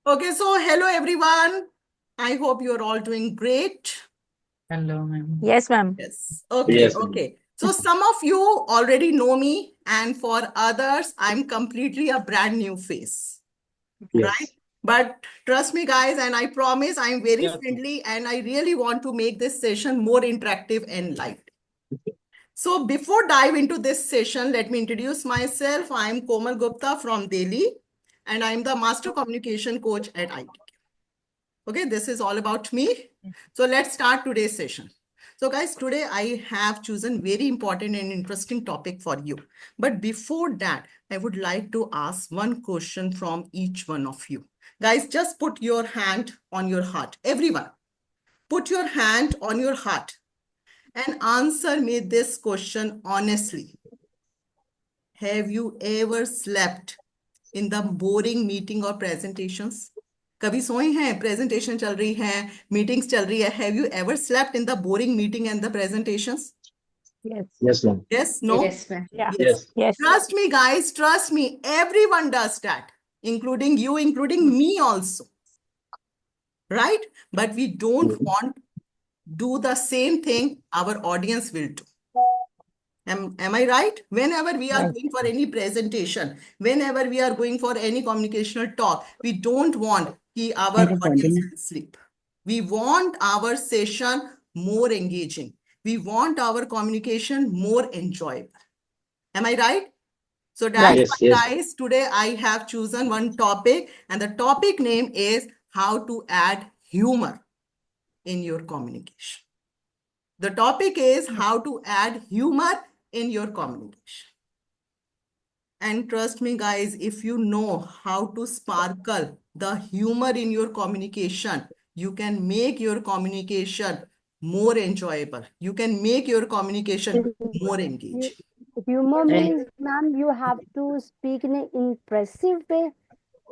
Okay, so hello everyone. I hope you're all doing great. Hello, ma'am. Yes, ma'am. Yes. Okay, Yes, ma'am. okay. So some of you already know me, and for others, I'm completely a brand new face, right? Yes. But trust me, guys, and I promise I'm very Yes. friendly, and I really want to make this session more interactive and light. So before dive into this session, let me introduce myself. I'm Komal Gupta from Delhi, and I'm the Master Communication Coach at IT. Okay, this is all about me. So let's start today's session. So guys, today I have chosen very important and interesting topic for you. But before that, I would like to ask one question from each one of you. Guys, just put your hand on your heart. Everyone, put your hand on your heart and answer me this question honestly. Have you ever slept in the boring meeting or presentations? कभी सोए हैं, presentation चल रही है, meetings चल रही है. Have you ever slept in the boring meeting and the presentations? Yes. Yes, ma'am. Yes, no? Yes, ma'am. Yeah. Yes. Yes. Trust me, guys, trust me. Everyone does that, including you, including me also. Right? But we don't want to do the same thing our audience will do. Am I right? Whenever we are Right. going for any presentation, whenever we are going for any communicational talk, we don't want our audience will sleep. We want our session more engaging. We want our communication more enjoyable. Am I right? So that's Yes, why, yes. guys, today I have chosen one topic, and the topic name is how to add humor in your communication. The topic is how to add humor in your communication. And trust me, guys, if you know how to sparkle the humor in your communication, you can make your communication more enjoyable. You can make your communication more engaging. Humor means, ma'am, you have to speak in an impressive way.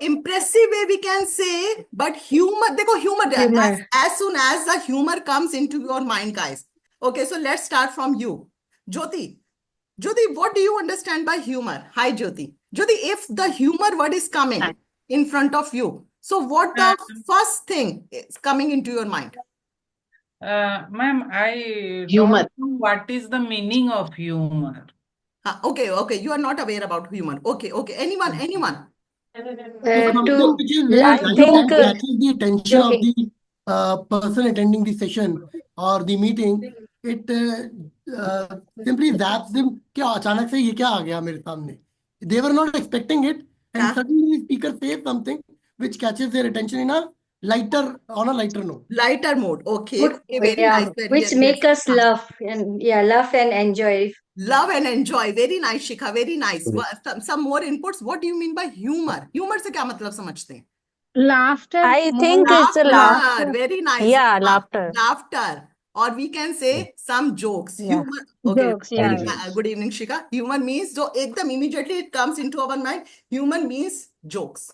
Impressive way we can say, but humor, देखो humor, as soon as the humor comes into your mind, guys. Okay, so let's start from you. Jyoti, what do you understand by humor? Hi, Jyoti. Jyoti, if the humor word is coming in front of you, so what the first thing is coming into your mind? Ma'am, I Humor. don't know what is the meaning of humor. Okay. You are not aware about humor. Okay. Anyone? It's something To which is very I light think, and catches the attention of joking. the person attending the session or the meeting. It simply zaps them. क्या अचानक से ये क्या आ गया मेरे सामने? They were not expecting it, and suddenly the speaker says something which catches their attention in a on a lighter note. Lighter mode. Okay. Would, Very nice. which Yes. make us laugh and laugh and enjoy. Love and enjoy. Very nice, Shikha. Very nice. Some more inputs. What do you mean by humor? Humor से क्या मतलब समझते हैं? Laughter. I think it's a laugh. Laughter. Very nice. Yeah, laughter. Laughter. Or we can say some jokes. Yeah. Humor. Okay. Jokes, yeah. Good evening, Shikha. Humor means, so ekdam immediately it comes into our mind. Humor means jokes.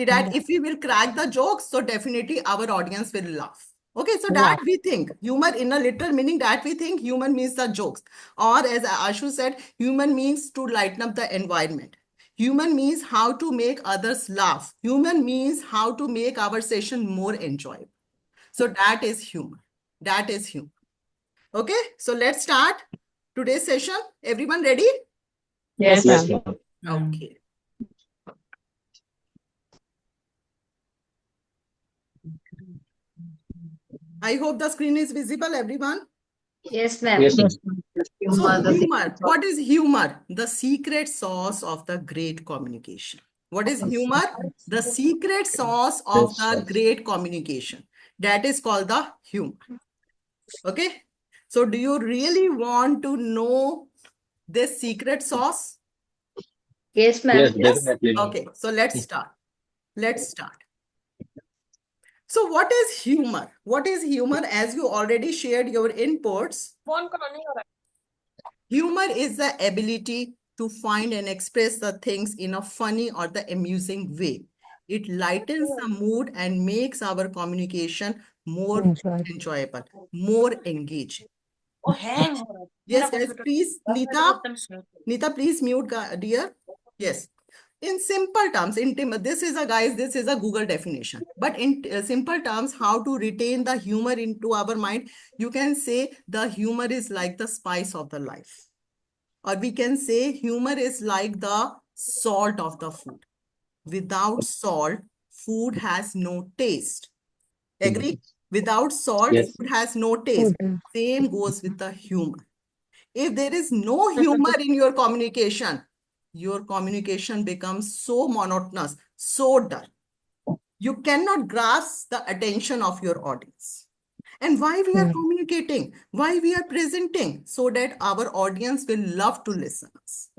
That if we will crack the jokes, so definitely our audience will laugh. Okay, so that we think humor in a literal meaning, that we think human means the jokes. Or as Ashu said, human means to lighten up the environment. Human means how to make others laugh. Human means how to make our session more enjoyable. So that is humor. That is humor. Okay, so let's start today's session. Everyone ready? Yes, Yes, ma'am. ma'am. Okay. I hope the screen is visible, everyone. Yes, ma'am. Yes, ma'am. So humor, what is humor? The secret sauce of the great communication. What is humor? The secret sauce of the great communication. That is called the humor. Okay. So do you really want to know this secret sauce? Yes, ma'am. Yes, definitely. Okay. So let's start. So what is humor? What is humor? As you already shared your inputs, humor is the ability to find and express the things in a funny or the amusing way. It lightens the mood and makes our communication more enjoyable, more engaging. Yes, guys, please, Neeta, please mute, dear. Yes. In simple terms, this is a Google definition. But in simple terms, how to retain the humor into our mind, you can say the humor is like the spice of the life. Or we can say humor is like the salt of the food. Without salt, food has no taste. Agree? Without salt, Yes. food has no taste. Same goes with the humor. If there is no humor in your communication becomes so monotonous, so dull. You cannot grasp the attention of your audience. And why we are communicating, why we are presenting, so that our audience will love to listen us.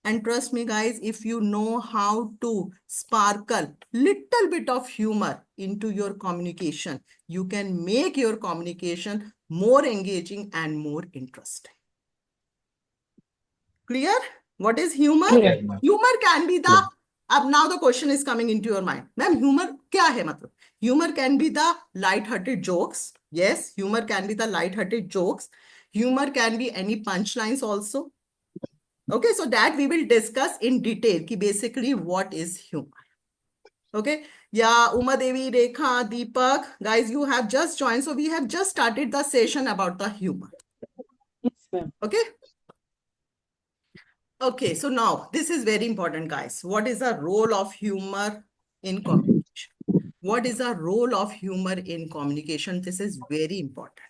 And trust me, guys, if you know how to sparkle little bit of humor into your communication, you can make your communication more engaging and more interesting. Clear? What is humor? Clear. Humor can be the, now the question is coming into your mind. Ma'am, humor kya hai matlab? Humor can be the light-hearted jokes. Yes, humor can be the light-hearted jokes. Humor can be any punchlines also. Okay, so that we will discuss in detail ki basically what is humor. Okay, yeah, Uma Devi, Rekha, Deepak, guys, you have just joined. So we have just started the session about the humor. Yes, ma'am. Okay. Okay, so now this is very important, guys. What is the role of humor in communication? What is the role of humor in communication? This is very important.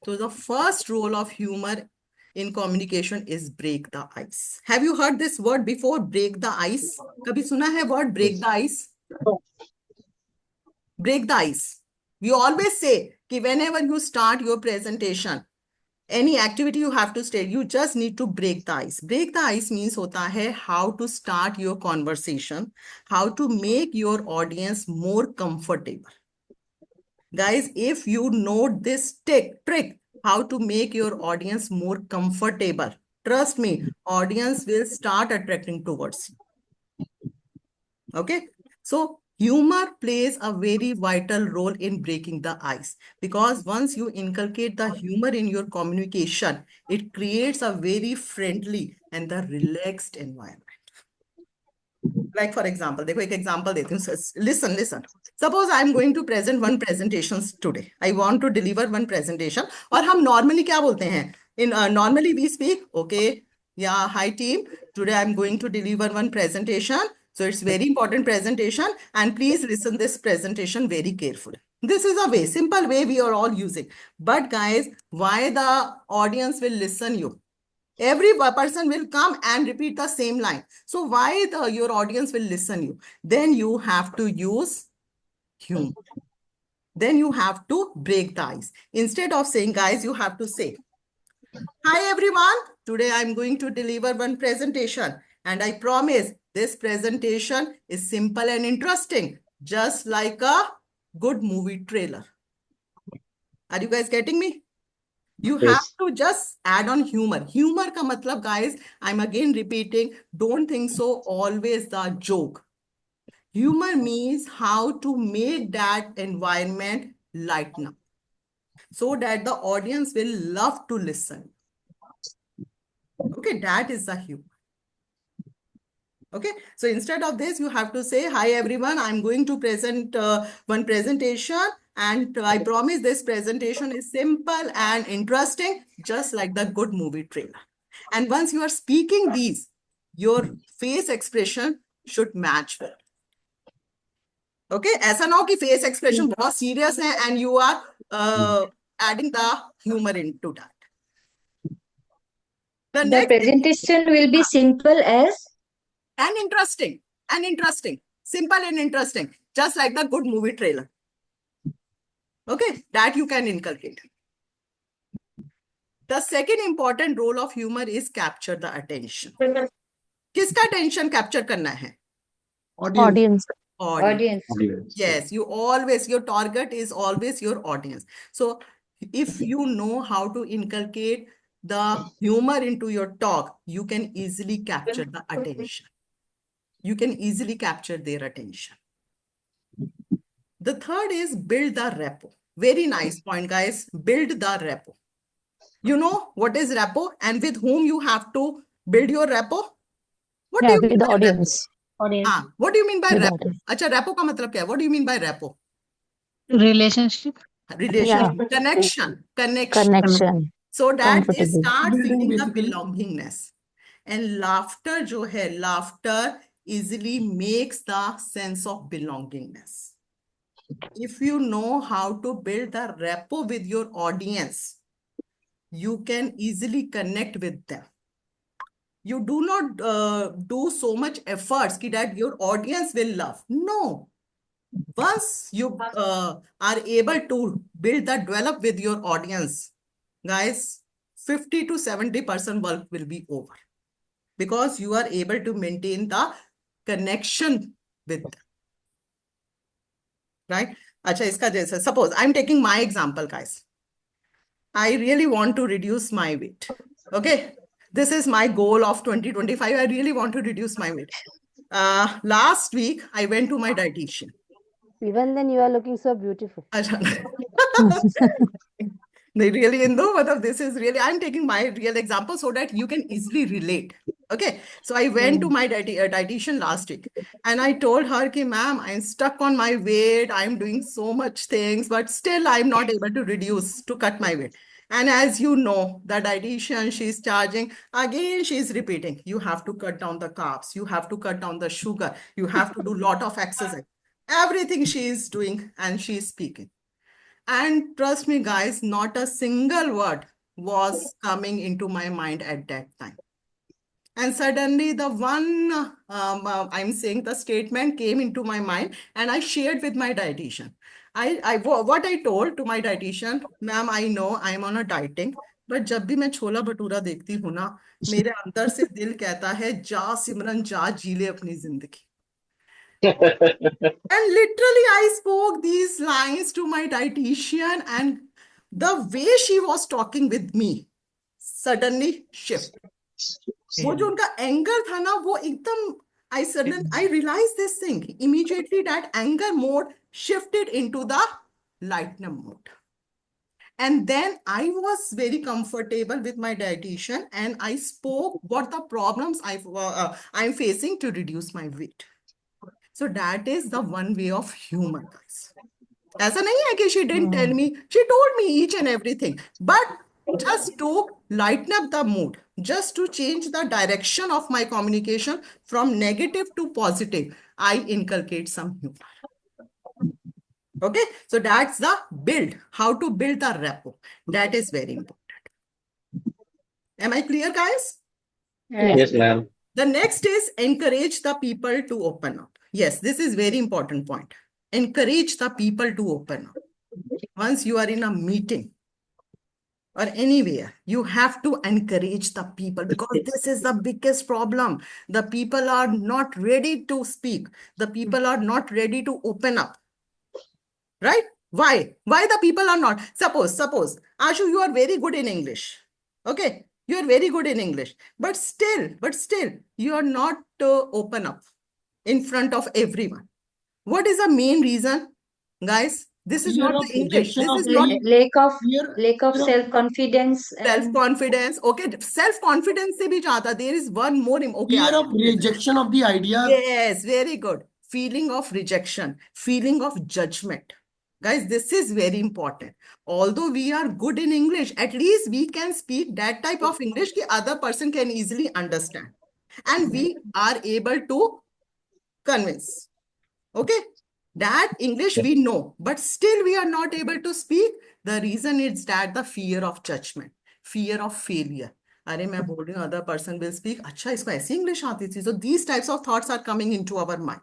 So the first role of humor in communication is break the ice. Have you heard this word before? Break the ice. Kabhi suna hai word break the ice? Break the ice. We always say कि whenever you start your presentation, any activity you have to state, you just need to break the ice. Break the ice means hota hai how to start your conversation, how to make your audience more comfortable. Guys, if you know this trick, how to make your audience more comfortable, trust me, audience will start attracting towards you. Okay, so humor plays a very vital role in breaking the ice, because once you inculcate the humor in your communication, it creates a very friendly and the relaxed environment. Like for example, देखो एक example देती हूँ. Listen. Suppose I am going to present one presentation today. I want to deliver one presentation. और हम normally क्या बोलते हैं? Normally we speak, okay, yeah, hi team. Today I am going to deliver one presentation. So it's very important presentation, and please listen this presentation very carefully. This is a simple way we are all using. But guys, why the audience will listen you? Every person will come and repeat the same line. So why your audience will listen you? Then you have to use humor. Then you have to break the ice. Instead of saying, guys, you have to say, hi everyone. Today I'm going to deliver one presentation. And I promise this presentation is simple and interesting, just like a good movie trailer. Are you guys getting me? You have to just add on humor. Humor ka matlab, guys, I'm again repeating, don't think so always the joke. Humor means how to make that environment lighten up so that the audience will love to listen. Okay, that is the humor. Okay, so instead of this, you have to say, hi everyone, I'm going to present one presentation, and I promise this presentation is simple and interesting, just like the good movie trailer. And once you are speaking these, your face expression should match well. Okay, ऐसा ना हो कि face expression बहुत serious है and you are adding the humor into that. The The next presentation will be simple as and interesting, simple and interesting, just like the good movie trailer. Okay, that you can inculcate. The second important role of humor is capture the attention. किसका attention capture करना है? Audience. Audience. audience. Yes, your target is always your audience. So if you know how to inculcate the humor into your talk, you can easily capture the attention. You can easily capture their attention. The third is build the rapport. Very nice point, guys. Build the rapport. You know what is rapport and with whom you have to build your rapport? What do Yeah, you with mean the by rapport? audience. Audience. हाँ, what do you mean by With repo? audience. अच्छा, repo का मतलब क्या है? What do you mean by repo? Relationship. Relationship, Yeah. connection. Connection. So that they Comfortable. start Building feeling the basically. belongingness. And laughter जो है, laughter easily makes the sense of belongingness. If you know how to build the rapport with your audience, you can easily connect with them. You do not do so much efforts that your audience will love. No. Once you are able to build that develop with your audience, guys, 50 to 70% work will be over because you are able to maintain the connection with them. Right? Acha, iska jaisa, suppose I'm taking my example, guys. I really want to reduce my weight. Okay. This is my goal of 2025. I really want to reduce my weight. Last week, I went to my dietitian. Even then, you are looking so beautiful. They really this is really, I'm taking my real example so that you can easily relate. Okay, so I went to my dietitian last week and I told her, ki, ma'am, I'm stuck on my weight. I'm doing so much things, but still I'm not able to reduce, to cut my weight. And as you know, the dietitian, she's charging, again, she's repeating, you have to cut down the carbs, you have to cut down the sugar, you have to do a lot of exercise. Everything she is doing and she's speaking. And trust me, guys, not a single word was coming into my mind at that time. And suddenly the one, I'm saying the statement came into my mind and I shared with my dietitian. What I told to my dietitian, ma'am, I know I'm on a dieting, but जब भी मैं छोला भटूरा देखती हूँ ना, मेरे अंदर से दिल कहता है, जा सिमरन जा जी ले अपनी जिंदगी. And literally, I spoke these lines to my dietitian, and the way she was talking with me suddenly shift. वो जो उनका anger था ना, वो एकदम, I realized this thing immediately, that anger mode shifted into the lightness mode. And then I was very comfortable with my dietitian, and I spoke what the problems I'm facing to reduce my weight. So that is the one way of humor, guys. ऐसा नहीं है कि she didn't tell me, she told me each and everything, but just to lighten up the mood, just to change the direction of my communication from negative to positive, I inculcate some humor. Okay, so that's the build, how to build the rapport. That is very important. Am I clear, guys? Yes, ma'am. The next is encourage the people to open up. Yes, this is very important point. Encourage the people to open up. Once you are in a meeting or anywhere, you have to encourage the people, because this is the biggest problem. The people are not ready to speak. The people are not ready to open up. Right? Why? Why the people are not? Suppose, Ashu, you are very good in English. Okay, you are very good in English, but still, you are not open up in front of everyone. What is the main reason, guys? This is Fear not of the English. rejection This of is not any fear, lack of fear of self-confidence and self-confidence. Okay, self-confidence se bhi jata. There is one more. Okay, fear Ashu, of rejection of the ideas. yes, very good. Feeling of rejection, feeling of judgment. Guys, this is very important. Although we are good in English, at least we can speak that type of English that other person can easily understand. And we are able to convince. Okay? That English we know, but still we are not able to speak. The reason is that the fear of judgment, fear of failure. अरे मैं बोल रही हूँ, other person will speak, अच्छा इसको ऐसी English आती थी. So these types of thoughts are coming into our mind.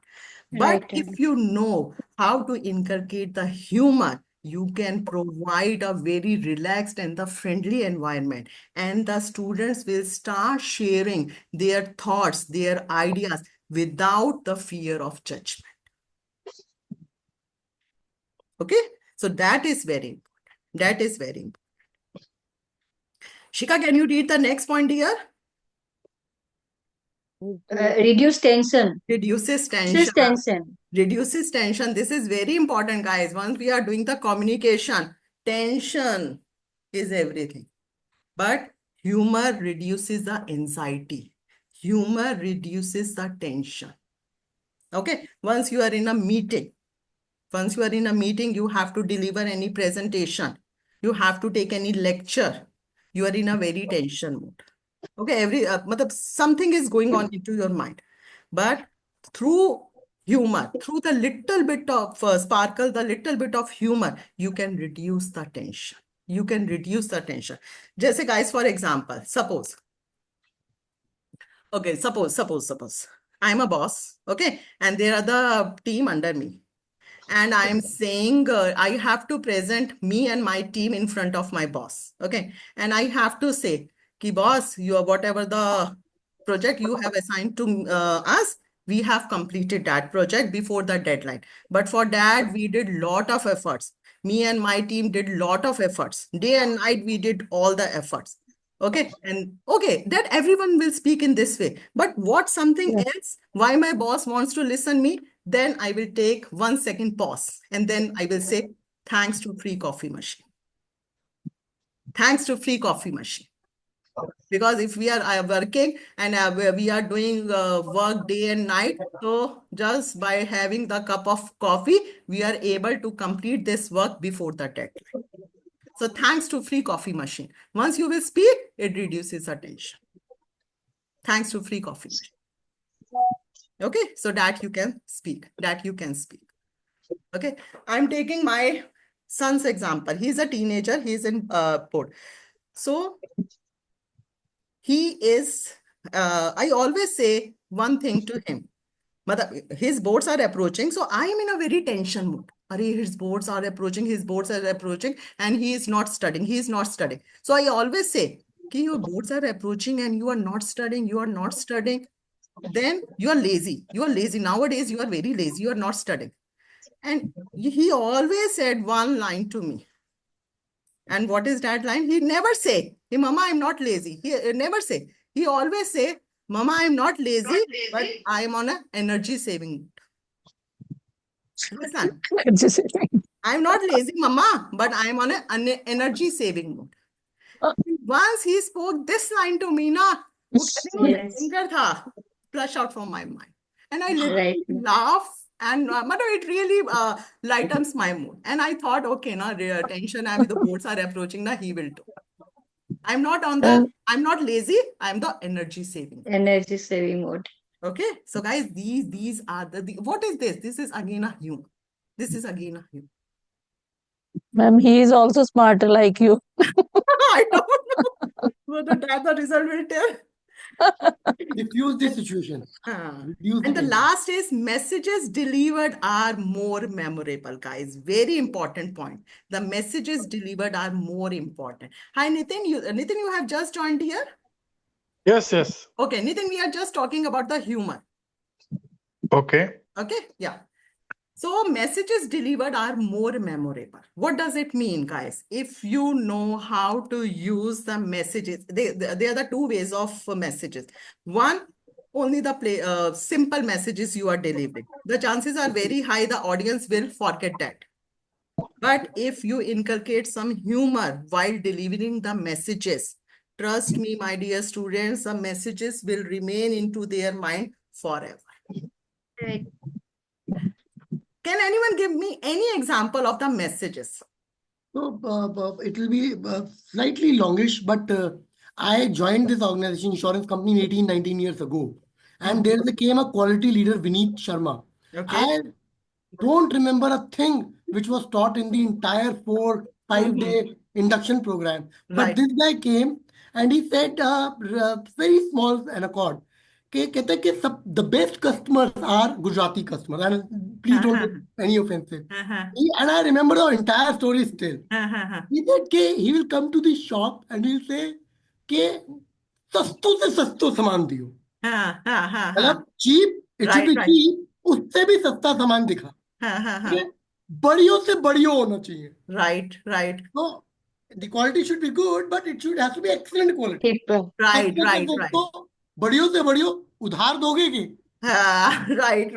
But right. if you know how to inculcate the humor, you can provide a very relaxed and the friendly environment. And the students will start sharing their thoughts, their ideas without the fear of judgment. Okay, so that is very important. That is very important. Shika, can you read the next point here? Reduce tension. Reduces tension. Reduces tension. Reduces tension. This is very important, guys. Once we are doing the communication, tension is everything. But humor reduces the anxiety. Humor reduces the tension. Okay. Once you are in a meeting, you have to deliver any presentation. You have to take any lecture. You are in a very tension mode. Okay. Matlab, something is going on into your mind. But through humor, through the little bit of sparkle, the little bit of humor, you can reduce the tension. You can reduce the tension. Just guys, for example, suppose I'm a boss, okay, and there are the team under me, and I am saying I have to present me and my team in front of my boss, okay, and I have to say, "Ki boss, you are whatever the project you have assigned to us, we have completed that project before the deadline. But for that, we did lot of efforts. Me and my team did lot of efforts. Day and night, we did all the efforts." Okay, and okay, that everyone will speak in this way. But what something else, why my boss wants to listen me, then I will take 1 second pause and then I will say, thanks to free coffee machine. Thanks to free coffee machine. Because if we are working and we are doing work day and night, so just by having the cup of coffee, we are able to complete this work before the deadline. So thanks to free coffee machine. Once you will speak, it reduces attention. Thanks to free coffee machine. Okay, so that you can speak. Okay, I'm taking my son's example. He's a teenager. He's in board. So he is, I always say one thing to him. His boards are approaching. So I am in a very tension mood. His boards are approaching, and he is not studying. So I always say, "Ki your boards are approaching and you are not studying, then you are lazy. Nowadays, you are very lazy. You are not studying." And he always said one line to me. And what is that line? He never say, "Hey, Mama, I'm not lazy." He never say. He always say, "Mama, I'm not lazy, but I'm on an energy saving mode." Understand? I'm not lazy, Mama, but I'm on an energy saving mode. Once he spoke this line to me, na, Yes. anger tha, flush out from my mind. And I Right. literally laugh and it really lightens my mood. And I thought, okay, na, tension, the boards are approaching, na, he will do. I'm not lazy, I'm the energy saving. Energy saving mode. Okay, so guys, these are what is this? This is again a humor. Ma'am, he is also smarter like you. I don't know whether that's the result will tell. Diffuse the situation. Reduce the And the tension. last is messages delivered are more memorable, guys. Very important point. The messages delivered are more important. Hi, Nitin. Nitin, you have just joined here. Yes, yes. Okay, Nitin, we are just talking about the humor. Okay. Okay, yeah. So messages delivered are more memorable. What does it mean, guys? If you know how to use the messages, they are the two ways of messages. One, only the simple messages you are delivering. The chances are very high the audience will forget that. But if you inculcate some humor while delivering the messages, trust me, my dear students, the messages will remain into their mind forever. Right. Can anyone give me any example of the messages? So it will be slightly longish, but I joined this organization, insurance company, 18, 19 years ago. And there came a quality leader, Vineet Sharma. Okay. I don't remember a thing which was taught in the entire 4-5 day induction program. But Right. this guy came and he said very small an accord. कहते हैं कि the best customers are Gujarati customers. And please don't get any offensive. And I remember the entire story still. He said he will come to the shop and he'll say कि सस्तो से सस्तो सामान दियो. मतलब cheap, it should be cheap, उससे भी सस्ता सामान दिखा. बढ़ियों से बढ़ियों होना चाहिए. Right. So the quality should be good, but it should have to be excellent quality. People. Right. बढ़ियों से बढ़ियों उधार दोगे कि? Right.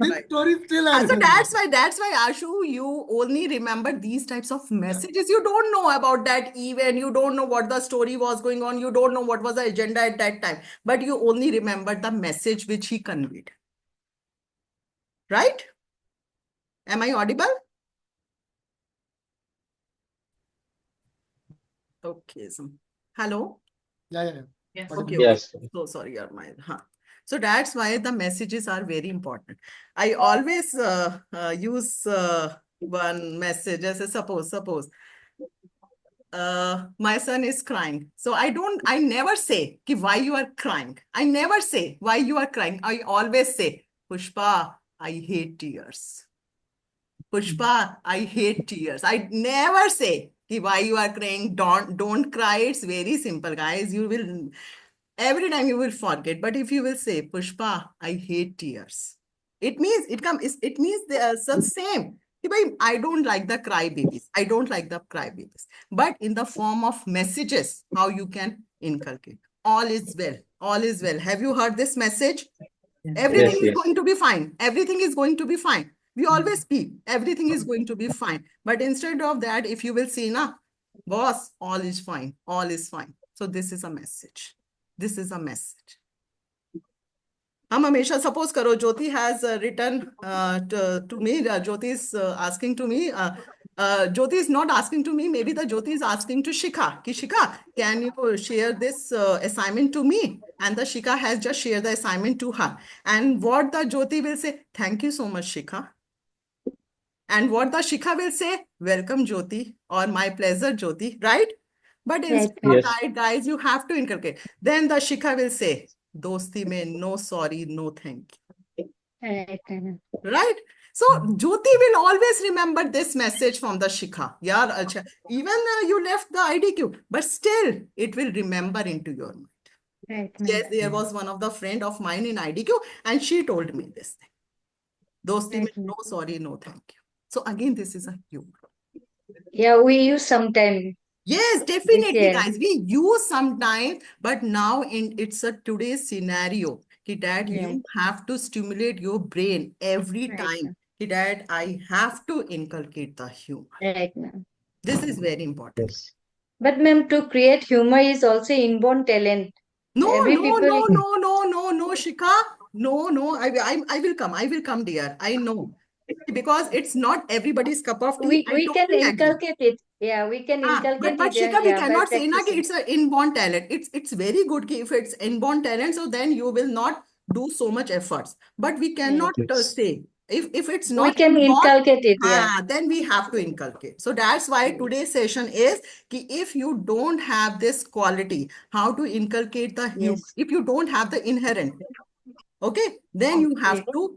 This story still I So remember. that's why Ashu, you only remember these types of messages. You don't know about that event. You don't know what the story was going on. You don't know what was the agenda at that time. But you only remember the message which he conveyed. right? Am I audible? Okay. Hello? Yeah. Yes. Okay. Yes. So sorry, So that's why the messages are very important. I always use one message as a suppose. My son is crying. So I never say ki why you are crying. I never say why you are crying. I always say, Pushpa, I hate tears. Pushpa, I hate tears. I never say ki why you are crying. Don't cry. It's very simple, guys. Every time you will forget. But if you will say, Pushpa, I hate tears, it means it means they are the same. कि भाई, I don't like the cry babies. I don't like the cry babies. But in the form of messages, how you can inculcate. All is well. All is well. Have you heard this message? Everything Yes, is yes. going to be fine. Everything is going to be fine. We always speak. Everything is going to be fine. But instead of that, if you will see, na, boss, all is fine. All is fine. So this is a message. This is a message. हम हमेशा suppose करो Jyoti has written to me. Jyoti is asking to me. Jyoti is not asking to me. Maybe the Jyoti is asking to Shikha. Ki Shikha, can you share this assignment to me? And the Shikha has just shared the assignment to her. And what the Jyoti will say, thank you so much, Shikha. And what the Shikha will say, welcome, Jyoti, or my pleasure, Jyoti, right? But instead of Yes. that, guys, you have to inculcate. Then the Shikha will say, dosti mein no sorry, no thank you. Right, ma'am. Right? So Jyoti will always remember this message from the Shikha. Yaar, acha. Even you left the IDQ, but still it will remember into your mind. Right, Yes, ma'am. there was one of the friend of mine in IDQ, and she told me this thing. Dosti Right, mein ma'am. no sorry, no thank you. So again, this is a humor. Yeah, we use sometime. Yes, We definitely, share. guys. We use sometimes, but now it's a today's scenario. That Right. you have to stimulate your brain every Right, time. ma'am. That I have to inculcate the humor. Right, ma'am. This is very important. Yes. But ma'am, to create humor is also inborn talent. No, Every no, people, no, Shika. No. I will come. I will come, dear. I know. Because it's not everybody's cup of tea. I we can totally agree. inculcate it. Yeah, we can But inculcate it. Shika, we Yeah, by cannot say na कि practicing. it's an inborn talent. It's very good कि if it's inborn talent, so then you will not do so much efforts. But we cannot Right. Yes. say if it's We not can inborn, inculcate it. Yeah. then we have to inculcate. So that's why today's session is कि if you don't have this quality, how to inculcate the humor. Yes. If you don't have the inherent, okay, then you have Okay. to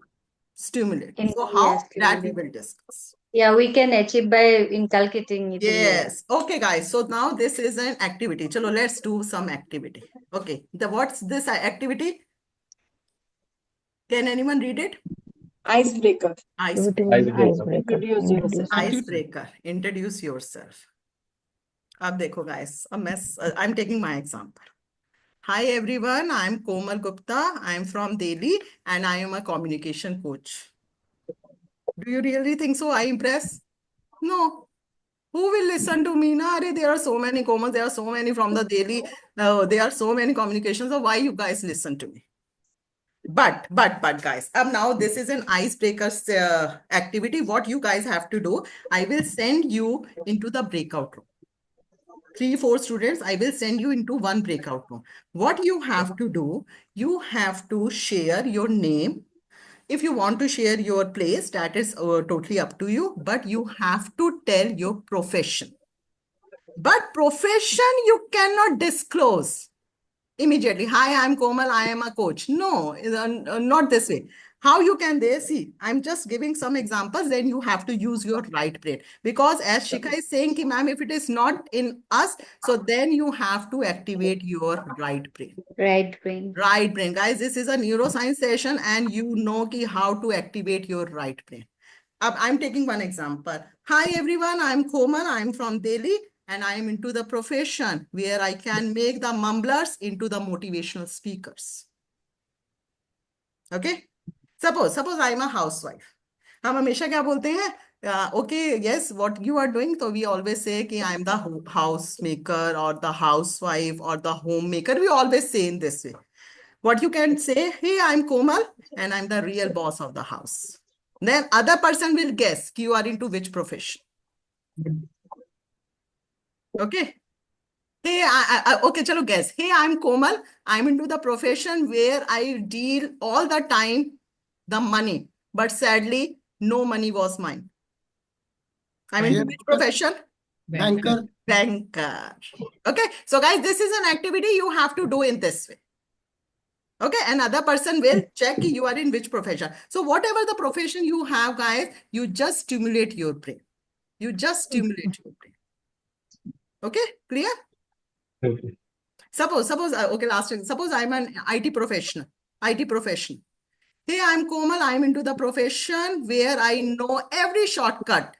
stimulate. So Yes. how that we will discuss. Yeah, we can achieve by inculcating it in the Yes. Okay, guys. So now this is an activity. Chalo, let's do some activity. Okay. What's this activity? Can anyone read it? Icebreaker. Ice, Do an Icebreaker. icebreaker. Introduce icebreaker. Introduce yourself. Ab dekho, guys. I'm taking my example. Hi, everyone. I'm Komal Gupta. I'm from Delhi and I am a communication coach. Do you really think so? I impress? No. Who will listen to me? Na, there are so many Komals, there are so many from the daily, there are so many communications. So why you guys listen to me? But guys, now this is an icebreaker activity. What you guys have to do, I will send you into the breakout room. 3-4 students, I will send you into one breakout room. What you have to do, you have to share your name. If you want to share your place, that is totally up to you, but you have to tell your profession. But profession you cannot disclose immediately. Hi, I'm Komal, I am a coach. No, not this way. How you can they see? I'm just giving some examples, then you have to use your right brain. Because as Shikha is saying, ki, ma'am, if it is not in us, so then you have to activate your right brain. right brain. Right brain. Guys, this is a neuroscience session and you know ki how to activate your right brain. I'm taking one example. Hi, everyone. I'm Komal. I'm from Delhi and I am into the profession where I can make the mumblers into the motivational speakers. Okay? Suppose I'm a housewife. हम हमेशा क्या बोलते हैं? Okay, yes, what you are doing. So we always say कि I'm the housemaker or the housewife or the homemaker. We always say in this way. What you can say, hey, I'm Komal and I'm the real boss of the house. Then other person will guess you are into which profession. Okay. Hey, okay, chalo guess. Hey, I'm Komal. I'm into the profession where I deal all the time the money. But sadly, no money was mine. I'm into which profession? Banker. Banker. Okay. So guys, this is an activity you have to do in this way. Okay. Another person will check you are in which profession. So whatever the profession you have, guys, you just stimulate your brain. You just stimulate your brain. Okay. Clear? Okay. Suppose, okay, last thing. Suppose I'm an IT professional. IT professional. Hey, I'm Komal. I'm into the profession where I know every shortcut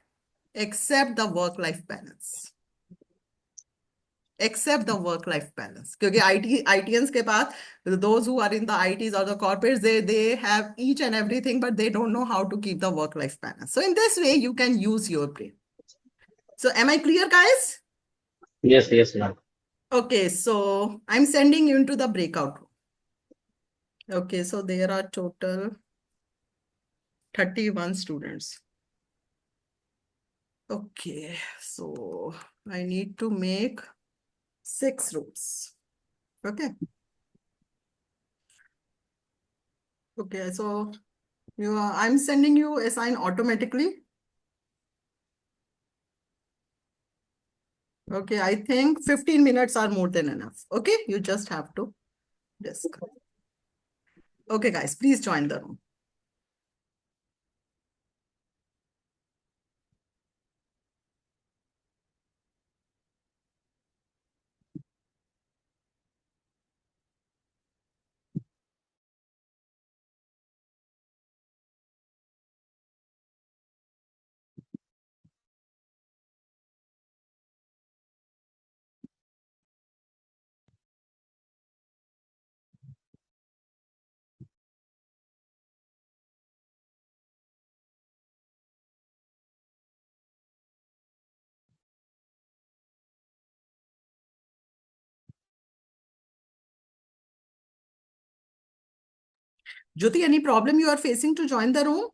except the work-life balance. Except the work-life balance. Because ITians के पास, those who are in the ITs or the corporates, they have each and everything, but they don't know how to keep the work-life balance. So in this way, you can use your brain. So am I clear, guys? Yes, yes, ma'am. Okay, so I'm sending you into the breakout room. Okay, so there are total 31 students. Okay, so I need to make 6 rooms. Okay. Okay, so I'm sending you assign automatically. Okay, I think 15 minutes are more than enough. Okay, you just have to discuss. Okay, guys, please join the room. Jyoti, any problem you are facing to join the room?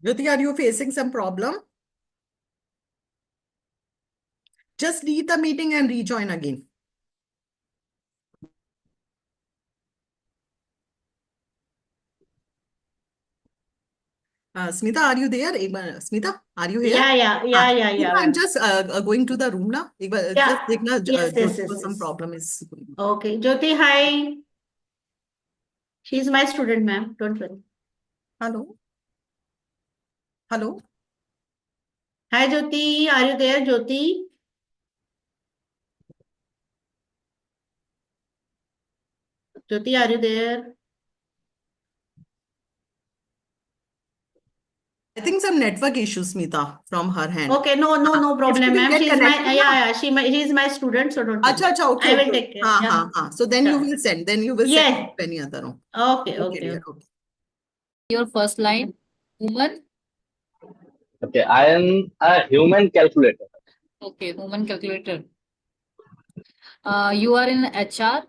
Jyoti, are you facing some problem? Just leave the meeting and rejoin again. Smita, are you there? Smita, are you here? Yeah. I'm just going to the room now. Yeah. Just देखना, Yes, Jyoti को some yes. problem is going on. Okay. Jyoti, hi. She's my student, ma'am. Don't worry. Hello? Hello? Hi, Jyoti. Are you there, Jyoti? Jyoti, are you there? I think some network issues, Smita, from her hand. Okay, no If she problem, will ma'am. get She's my connected, yeah. She's my student, so don't worry. Acha, okay, I will okay. take care. Yeah. So then you Sure. will send. Then you will Yes. send to any other room. Okay. Dear, okay. Your first line, human. Okay, I am a human calculator. Okay, human calculator. You are in HR?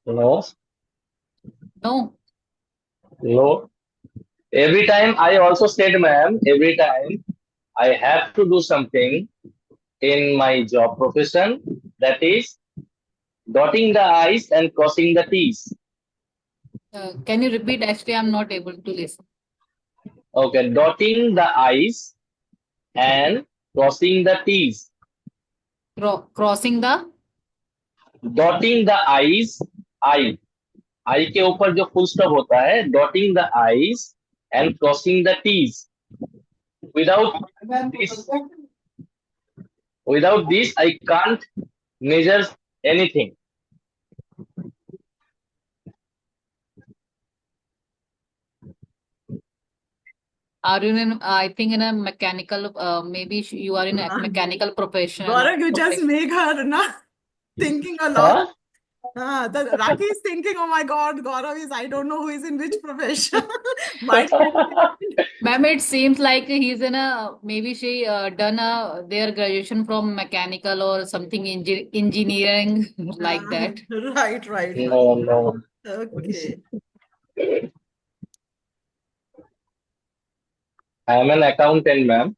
No, No. no. Every time I also said, ma'am, every time I have to do something in my job profession, that is dotting the I's and crossing the T's. Can you repeat? Actually, I'm not able to listen. Okay, dotting the I's and crossing the T's. Crossing the? Dotting the I's, I के ऊपर जो full stop होता है, dotting the I's and crossing the T's. Without this, I can't measure anything. Are you in, I think, in a mechanical, maybe you are in a mechanical profession. Gaurav, you just make her thinking a lot. Huh? Raki is thinking, oh my God, Gaurav is, I don't know who is in which profession. Might be. Ma'am, it seems like he's in a, maybe she done their graduation from mechanical or something engineering like that. Right. No, no. Okay. I am an accountant, ma'am.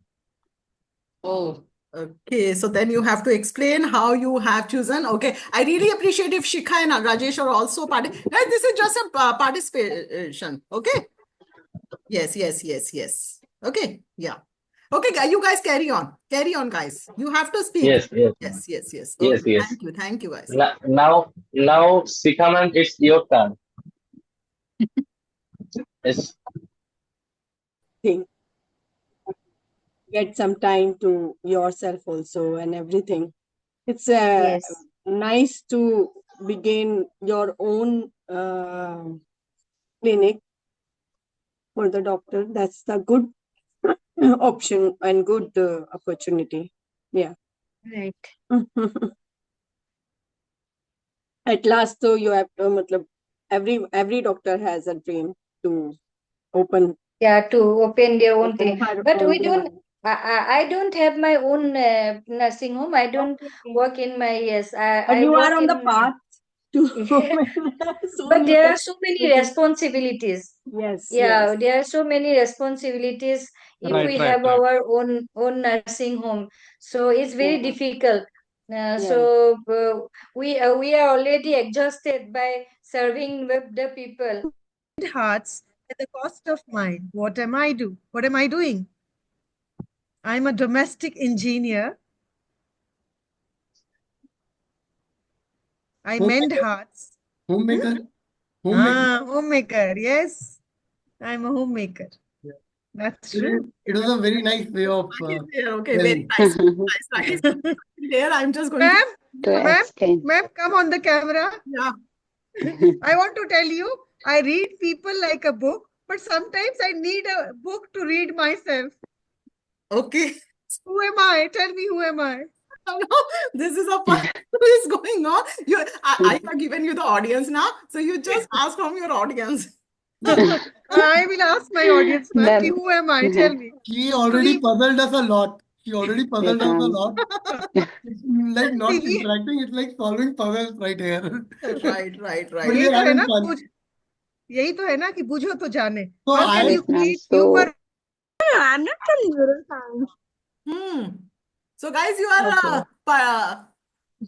Oh, Okay, so then you have to explain how you have chosen. Okay, I really appreciate if Shikha and Rajesh are also part. Guys, this is just a participation. Okay. Yes. Okay. Yeah. Okay, you guys carry on. Carry on, guys. You have to speak. Yes, yes, ma'am. Yes. Yes, Okay. yes. Thank you, guys. Now, Sikha ma'am, it's your turn. Yes. Thing. Get some time to yourself also and everything. It's Yes. nice to begin your own clinic for the doctor. That's the good option and good opportunity. Yeah. Right. At last, so you have to, matlab, every doctor has a dream to open Yeah, to open their own thing. her But we own don't, I don't have my own nursing home. I don't work in my, yes, but I you are work on the in, path to Yeah. soon But you there can are so many take it. responsibilities. Yes, Yeah, yes, there are so many responsibilities if Right, we right, have right. our own nursing home. So it's very yeah, difficult. yes. So we are already exhausted by serving with the people. Hearts at the cost of mine. What am I doing? I'm a domestic engineer. I mend Homemaker, hearts. homemaker, homemaker. Homemaker. Yes, I'm a homemaker. Yeah. That's true. It was a very nice way of Raki is there. Okay, very telling. nice. Raki is there. I'm just going to. Ma'am, come on the camera. Yeah. I want to tell you, I read people like a book, but sometimes I need a book to read myself. Okay. Who am I? Tell me, who am I? This is a fun who is going on. I have given you the audience now, so you just ask from your audience. I will ask my audience, ma'am, ki who am I? Tell me. She already puzzled us a lot. It's like not See, interacting, it's like solving puzzles right here. Right. But यही we're तो है having ना fun. यही तो है ना कि बुझो तो जाने. So How can I you create humor? I'm not a neuroscience. So guys, you are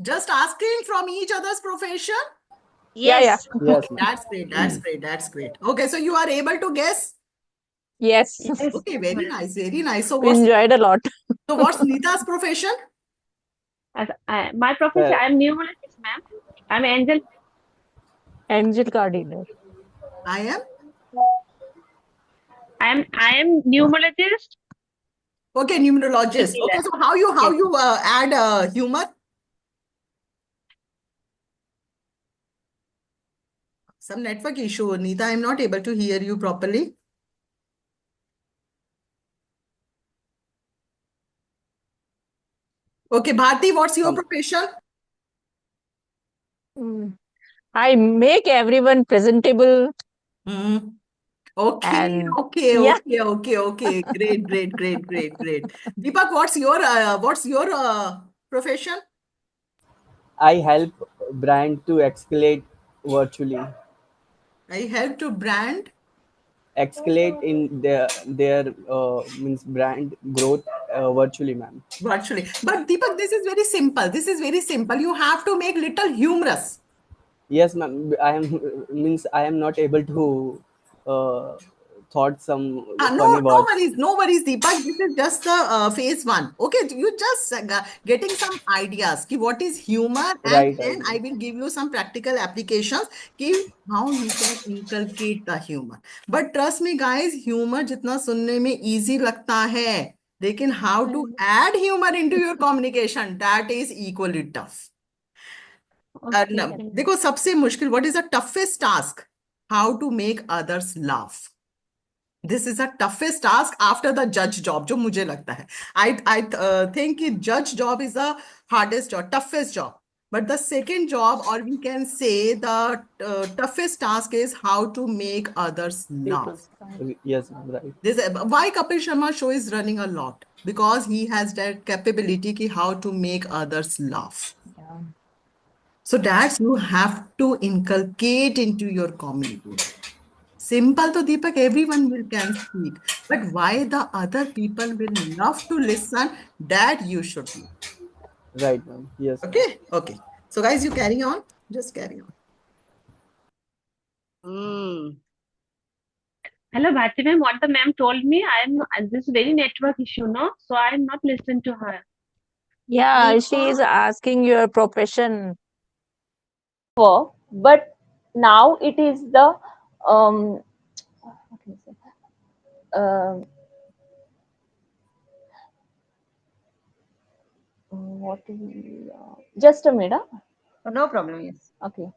just asking from each other's profession. Yes. Yes, That's great. Okay, so you are able to guess. Yes. Okay, very nice. So We enjoyed a lot. what's Nita's profession? My profession, I'm neurologist, ma'am. I'm angel card dealer. I am. I am numerologist. Okay, numerologist. Okay, so how you add humor? Some network issue, Nita. I'm not able to hear you properly. Okay, Bharti, what's your profession? I make everyone presentable. Okay. And yeah. Okay. Great. Deepak, what's your profession? I help brand to escalate virtually. I help to brand. Escalate in their means brand growth virtually, ma'am. Virtually. But Deepak, this is very simple. You have to make little humorous. Yes, ma'am. I am not able to thought some funny words. No worries, Deepak. This is just the phase one. Okay, you just getting some ideas. Ki what is humor, and Right. then I will give you some practical applications. Ki how you can inculcate the humor. But trust me, guys, humor जितना सुनने में easy लगता है, लेकिन how to add humor into your communication, that is equally tough. देखो सबसे मुश्किल, what is the toughest task? How to make others laugh. This is the toughest task after the judge job, जो मुझे लगता है. I think कि judge job is the hardest job, toughest job. But the second job, or we can say the toughest task is how to make others laugh. Yes, ma'am, right. This why Kapil Sharma show is running a lot, because he has that capability ki how to make others laugh. Yeah. So that you have to inculcate into your comedy. Simple to Deepak, everyone can speak, but why the other people will love to listen, that you should know. Right, ma'am. Yes, ma'am. Okay, okay. So guys, you carry on. Just carry on. Hello, Bharti ma'am. What the ma'am told me, this very network issue, no? So I'm not listening to her. Yeah, she is asking your profession. work, but now it is the what can I say? What is just a minute? No problem. Yes. Okay.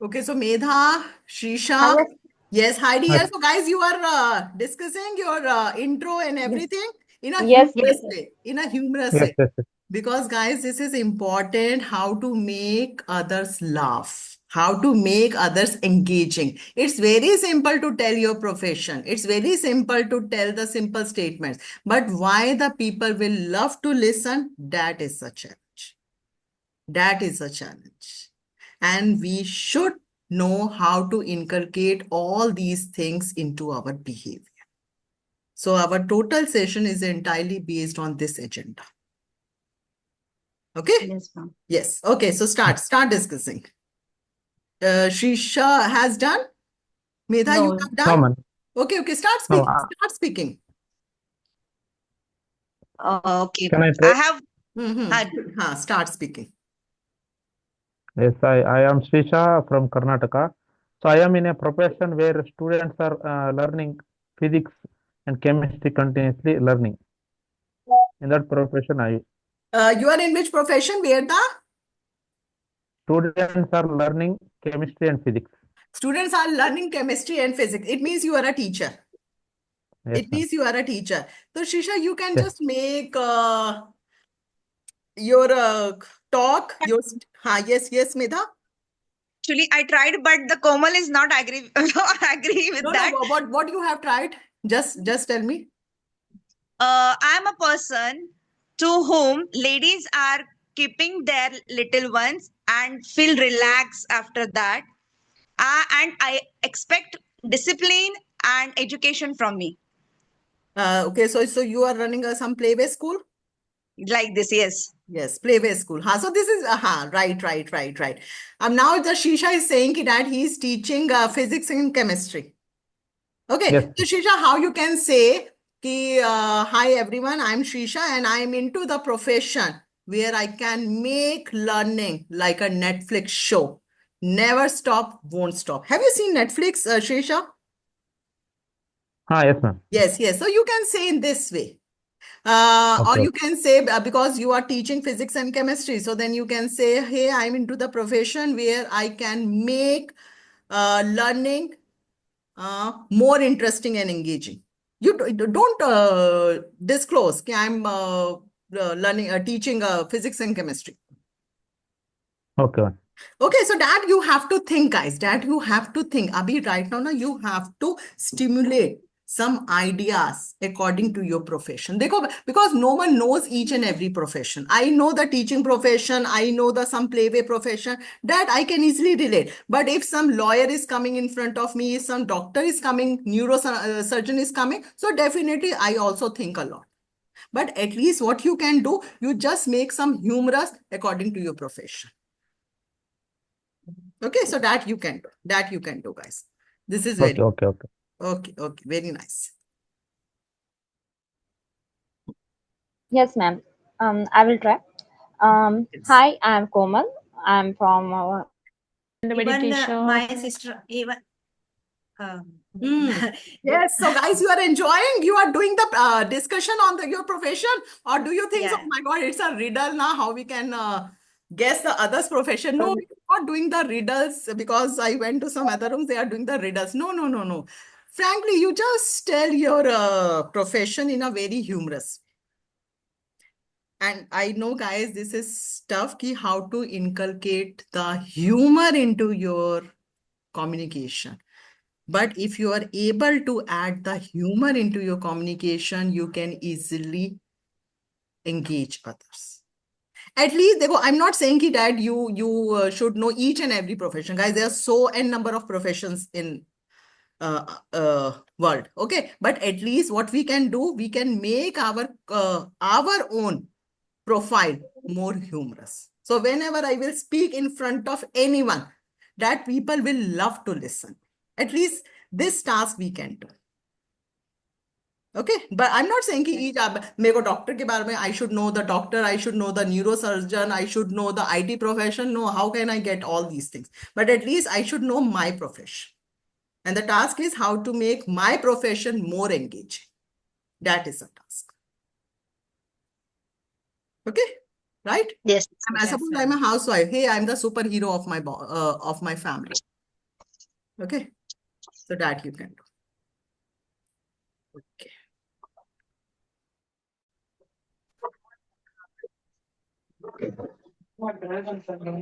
Okay, so Medha, Shrisha, yes, Heidi. Yes, so guys, you are discussing your intro and everything in a Yes. humorous way. In a humorous Yes, way. yes, yes. Because guys, this is important, how to make others laugh, how to make others engaging. It's very simple to tell your profession. It's very simple to tell the simple statements. But why the people will love to listen, that is a challenge. That is a challenge. And we should know how to inculcate all these things into our behavior. So our total session is entirely based on this agenda. Okay? Yes, ma'am. Yes. Okay, so start discussing. Shrisha has done? Medha, you No. have No, done? man. Okay, start No, speaking. Start speaking. Okay. can I I try? have Start speaking. Yes, I am Srisha from Karnataka. So I am in a profession where students are learning physics and chemistry continuously learning. In that profession, You are in which profession, Vedha? students are learning chemistry and physics. Students are learning chemistry and physics. It means you are a teacher. Yes, It means you are a teacher. So, Shisha, you can Yes. just make your talk. Yes, Medha. actually I tried, but the Komal is not agree agree with that. No, what you have tried? Just tell me. I am a person to whom ladies are keeping their little ones and feel relaxed after that. And I expect discipline and education from me. Okay, so you are running some playway school? Like this, yes. Yes, playway school. So this is right. Now the Shisha is saying that he is teaching physics and chemistry. Okay, Yes. so Shisha, how you can say ki, hi everyone, I'm Shisha and I'm into the profession where I can make learning like a Netflix show. Never stop, won't stop. Have you seen Netflix, Shisha? Yes, ma'am. Yes. So you can say in this way. Or Okay. you can say, because you are teaching physics and chemistry, so then you can say, hey, I'm into the profession where I can make learning more interesting and engaging. You don't disclose that I'm teaching physics and chemistry. Okay, ma'am. Okay, so that you have to think, guys. That you have to think. Abhi, right now, you have to stimulate some ideas according to your profession. Because no one knows each and every profession. I know the teaching profession. I know the some playway profession. That I can easily relate. But if some lawyer is coming in front of me, some doctor is coming, neurosurgeon is coming, so definitely I also think a lot. But at least what you can do, you just make some humorous according to your profession. Okay, so that you can do, guys. This is very Okay. okay, very nice. Yes, ma'am. I will try. Hi, I'm Komal. I'm from Even my sister, even. Yes, so guys, you are enjoying, you are doing the discussion on your profession, or do you think, Yeah. oh my God, it's a riddle now, how we can guess the other's profession. No, we're not doing the riddles because I went to some other rooms, they are doing the riddles. No, no, no, no. Frankly, you just tell your profession in a very humorous. And I know, guys, this is tough, ki how to inculcate the humor into your communication. But if you are able to add the humor into your communication, you can easily engage others. At least, देखो, I'm not saying ki that you should know each and every profession. Guys, there are so n number of professions in world. Okay. But at least what we can do, we can make our own profile more humorous. So whenever I will speak in front of anyone, that people will love to listen. At least this task we can do. Okay, but I'm not saying कि each मेरे को doctor के बारे में I should know the doctor, I should know the neurosurgeon, I should know the IT profession. No, how can I get all these things? But at least I should know my profession. And the task is how to make my profession more engaging. That is the task. Okay, right? Yes. I suppose I'm a housewife. Hey, I'm the superhero of my family. Okay, so that you can do. Okay.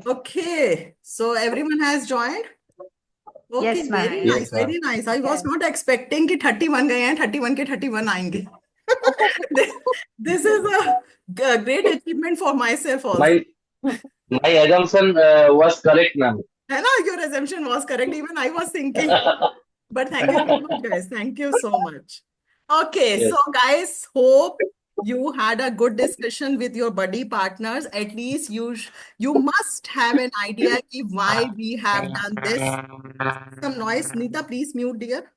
Okay, so everyone has joined? Okay, Yes, ma'am. very Yes, nice, ma'am. very nice. I was not expecting कि 31 गए हैं, 31 के 31 आएंगे. This is a great achievement for myself also. My assumption was correct, ma'am. है ना? Your assumption was correct. Even I was thinking. But thank you so much, guys. Thank you so much. Okay, Yes. so guys, hope you had a good discussion with your buddy partners. At least you must have an idea ki why we have done this. Some noise. Nita, please mute, dear.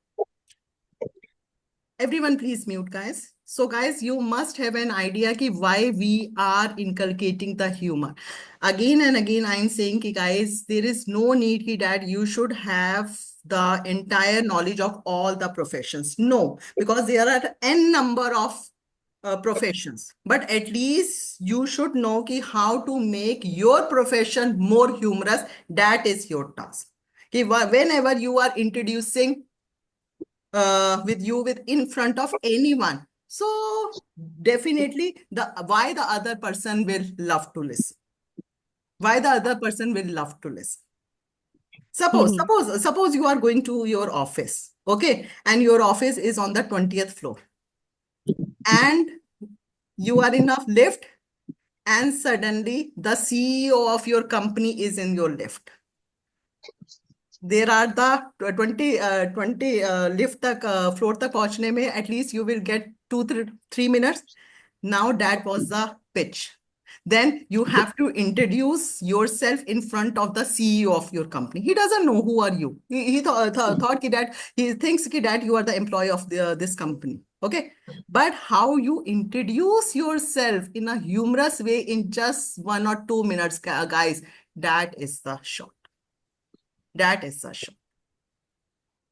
Everyone, please mute, guys. So, guys, you must have an idea ki why we are inculcating the humor. Again and again, I'm saying ki, guys, there is no need ki that you should have the entire knowledge of all the professions. No, because there are n number of professions. But at least you should know ki how to make your profession more humorous. That is your task. Ki whenever you are introducing with in front of anyone, so definitely why the other person will love to listen. Why the other person will love to listen. Suppose you are going to your office, okay, and your office is on the 20th floor, and you are in a lift, and suddenly the CEO of your company is in your lift. There are the 20 lift तक floor तक पहुंचने में at least you will get 2-3 minutes. Now that was the pitch. Then you have to introduce yourself in front of the CEO of your company. He doesn't know who are you. He thought that he thinks that you are the employee of this company. Okay, but how you introduce yourself in a humorous way in just 1 or 2 minutes, guys, that is the shot. That is the shot.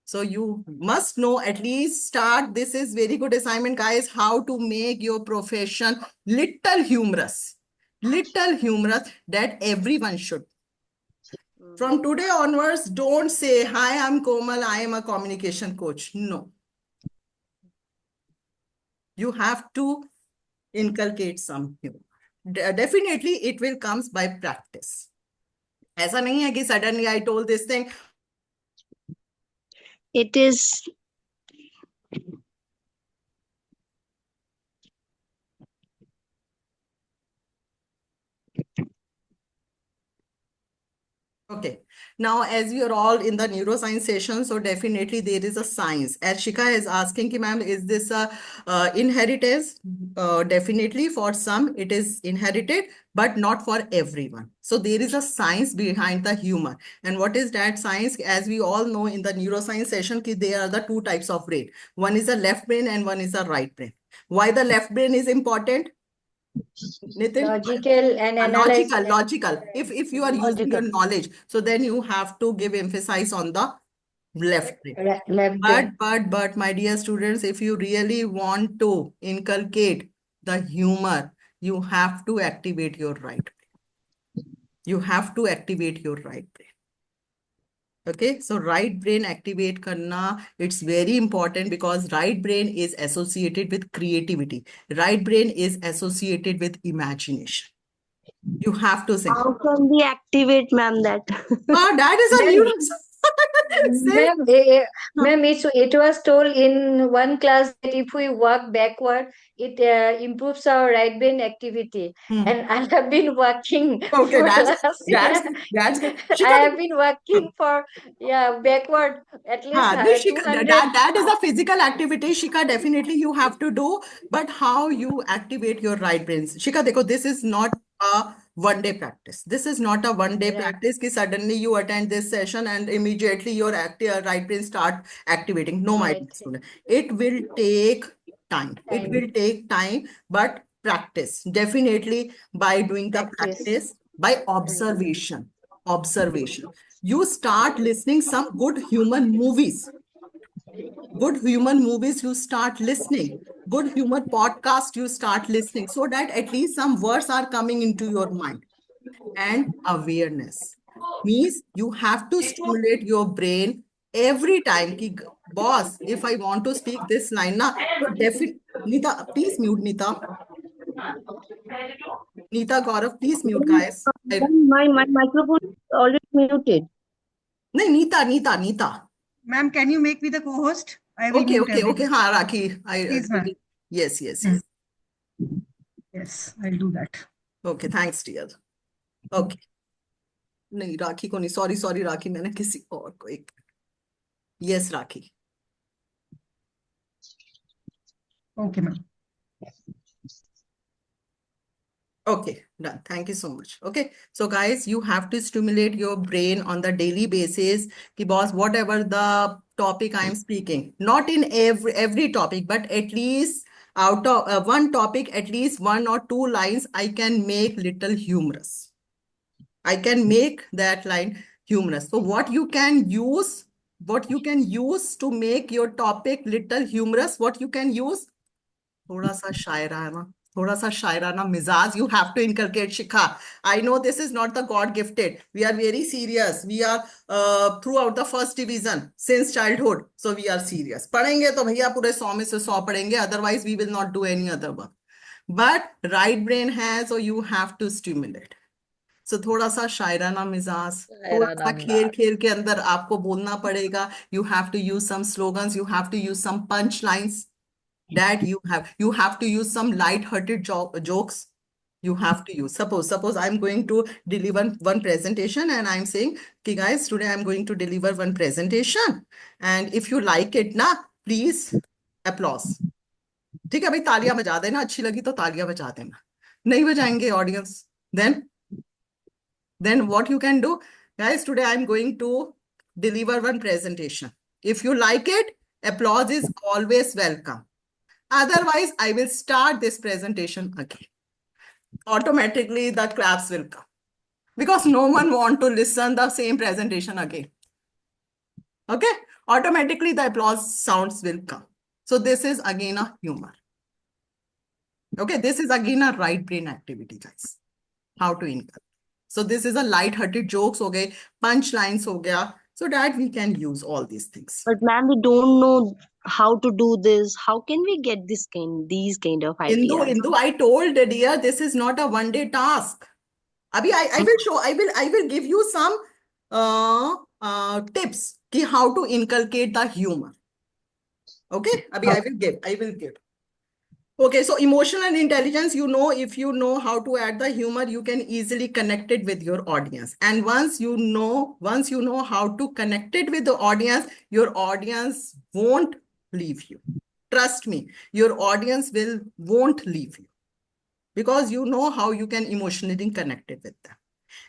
So you must know at least start. This is very good assignment, guys, how to make your profession little humorous that everyone should. From today onwards, don't say, hi, I'm Komal, I am a communication coach. No. You have to inculcate some humor. Definitely, it will comes by practice. ऐसा नहीं है कि suddenly I told this thing. It is. Okay. Now, as we are all in the neuroscience session, so definitely there is a science. As Shika is asking, ma'am, is this a inheritance? Definitely for some it is inherited, but not for everyone. So there is a science behind the humor. And what is that science? As we all know in the neuroscience session, there are the two types of brain. One is the left brain and one is the right brain. Why the left brain is important? Nitin? Logical and analytical. Logical. If you are using your knowledge, so then you have to give emphasis on the left brain. But my dear students, if you really want to inculcate the humor, you have to activate your right brain. You have to activate your right brain. Okay, so right brain activate karna, it's very important because right brain is associated with creativity. Right brain is associated with imagination. You have to sing. How can we activate, ma'am, that? That is a Ma'am, new say. Ma'am, it was told in one class that if we walk backward, it improves our right brain activity. And I have been walking Okay, for that's last good. I have been walking for backward at least Shika, 200. that is a physical activity, Shika. Definitely you have to do, but how you activate your right brains, Shika? Dekho, this is not a one-day practice. This is not a one-day practice. Ki suddenly you attend this session and immediately your right brain start activating. No, my dear student, it will take time. It will take time, but practice definitely by doing the practice by observation. Observation. You start listening some good human movies. Good human movies, you start listening. Good humor podcast, you start listening so that at least some words are coming into your mind. And awareness means you have to stimulate your brain every time. Ki, boss, if I want to speak this line, na, so definitely, Nita, please mute Nita. Nita, Gaurav, please mute, guys. My microphone is already muted. No, Nita. Ma'am, can you make me the co-host? I will Okay, mute okay. everybody. हाँ, Rakhi. Please, ma'am. Yes. Yes, I'll do that. Okay, thanks, dear. Okay. नहीं, राखी को नहीं. Sorry, राखी. मैंने किसी और को एक. Yes, Rakhi. Okay, ma'am. Okay, done. Thank you so much. Okay, so guys, you have to stimulate your brain on the daily basis. Ki boss, whatever the topic I am speaking, not in every topic, but at least out of one topic, at least 1 or 2 lines, I can make little humorous. I can make that line humorous. So what you can use to make your topic little humorous, what you can use? थोड़ा सा शायराना मिजाज you have to inculcate, Shikha. I know this is not the God gifted. We are very serious. We are throughout the first division since childhood. So we are serious. पढ़ेंगे तो भैया पूरे 100 में से 100 पढ़ेंगे. Otherwise we will not do any other work. But right brain has, so you have to stimulate. So थोड़ा सा शायराना मिजाज, थोड़ा सा खेल के अंदर आपको बोलना पड़ेगा. You have to use some slogans. You have to use some punchlines. That you have to use some light-hearted jokes. You have to use. Suppose I'm going to deliver one presentation and I'm saying, okay, guys, today I'm going to deliver one presentation. And if you like it, na, please applause. ठीक है भाई, तालियां बजा देना. अच्छी लगी तो तालियां बजा देना. नहीं बजाएंगे audience, then what you can do, guys, today I'm going to deliver one presentation. If you like it, applause is always welcome. Otherwise, I will start this presentation again. Automatically, the claps will come because no one wants to listen the same presentation again. Okay? Automatically, the applause sounds will come. So this is again a humor. Okay? This is again a right brain activity, guys. How to inculcate. So this is a light-hearted jokes, okay? Punchlines, ho gaya. So that we can use all these things. But ma'am, we don't know how to do this. How can we get these kind of ideas? Indu, I told dear, this is not a one-day task. Abhi, I will give you some tips ki how to inculcate the humor. Okay? Abhi, I will give. Okay, so emotional intelligence, if you know how to add the humor, you can easily connect it with your audience. And once you know how to connect it with the audience, your audience won't leave you. Trust me, your audience won't leave you because you know how you can emotionally connect it with them.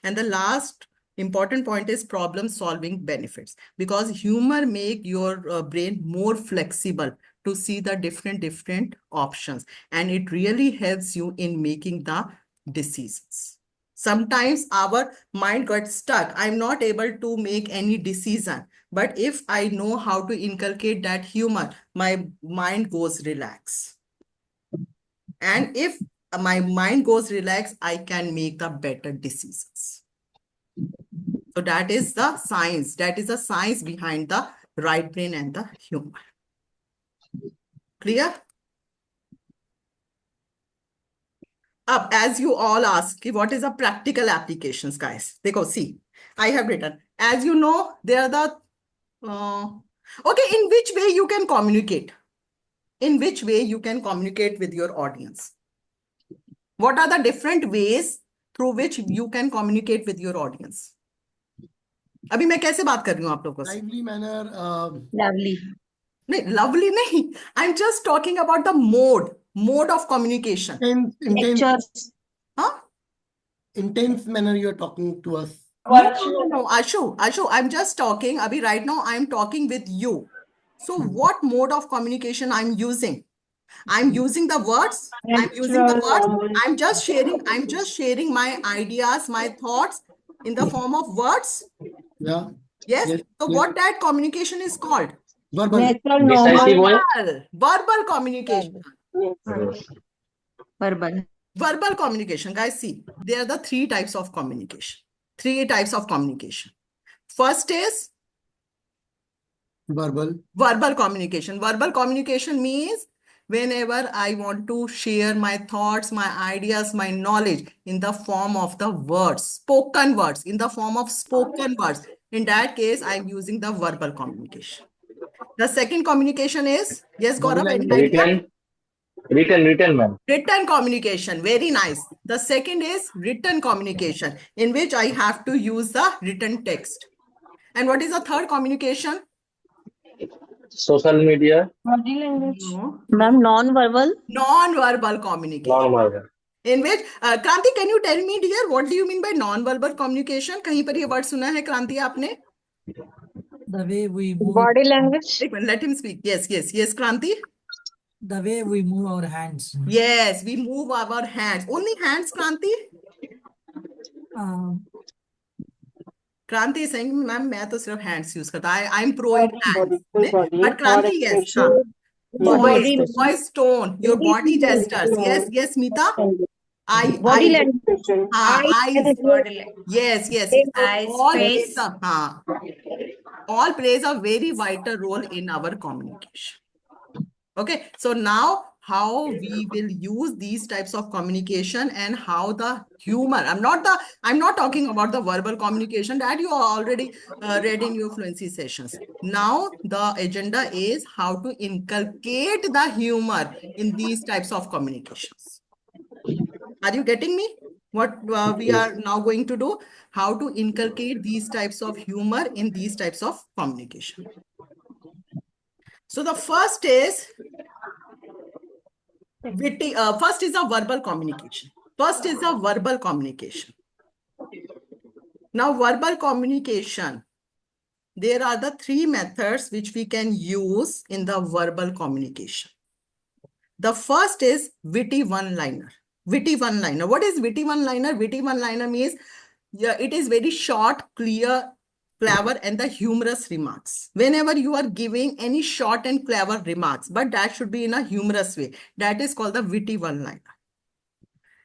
And the last important point is problem solving benefits, because humor make your brain more flexible to see the different options, and it really helps you in making the decisions. Sometimes our mind got stuck. I'm not able to make any decision. But if I know how to inculcate that humor, my mind goes relaxed. And if my mind goes relaxed, I can make the better decisions. So that is the science. That is the science behind the right brain and the humor. Clear? Up, as you all ask, what is the practical applications, guys? See, I have written. As you know, there are the okay, in which way you can communicate? In which way you can communicate with your audience? What are the different ways through which you can communicate with your audience? अभी मैं कैसे बात कर रही हूँ आप लोगों से? Lively manner. Lovely. नहीं, lovely नहीं. I'm just talking about the mode of communication. Intense. Huh? Intense manner you are talking to us. No, Ashu, I'm just talking. Abhi, right now, I'm talking with you. So what mode of communication I'm using? I'm using the words. I'm using the words. I'm just sharing my ideas, my thoughts in the form of words. Yeah. Yes. So what that communication is called? Verbal. Verbal communication. Verbal. Verbal communication. Guys, see, there are the three types of communication. First is verbal communication. Verbal communication means whenever I want to share my thoughts, my ideas, my knowledge in the form of the words, spoken words, in the form of spoken words. In that case, I'm using the verbal communication. The second communication is, yes, Gaurav, any idea? Written, ma'am. Written communication, very nice. The second is written communication, in which I have to use the written text. And what is the third communication? Social media. Body language. No. Ma'am, non-verbal. Non-verbal communication. Non-verbal. In which, Kranti, can you tell me, dear, what do you mean by non-verbal communication? कहीं पर ये word सुना है, Kranti, आपने? The way we move. Body language. Let him speak. Yes, Kranti. The way we move our hands. Yes, we move our hands. Only hands, Kranti? Kranti is saying, ma'am, मैं तो सिर्फ hands use करता. I'm pro in hands. But Kranti, yes. Voice tone, your body gestures. Yes, Smita. Body language. Eyes. Yes. Eyes, face. All plays a very vital role in our communication. Okay, so now how we will use these types of communication and how the humor. I'm not talking about the verbal communication that you already read in your fluency sessions. Now the agenda is how to inculcate the humor in these types of communications. Are you getting me? What we are now going to do? How to inculcate these types of humor in these types of communication. So the first is first is a verbal communication. Now, verbal communication, there are the three methods which we can use in the verbal communication. The first is witty one-liner. What is witty one-liner? Witty one-liner means it is very short, clear, clever, and the humorous remarks. Whenever you are giving any short and clever remarks, but that should be in a humorous way. That is called the witty one-liner.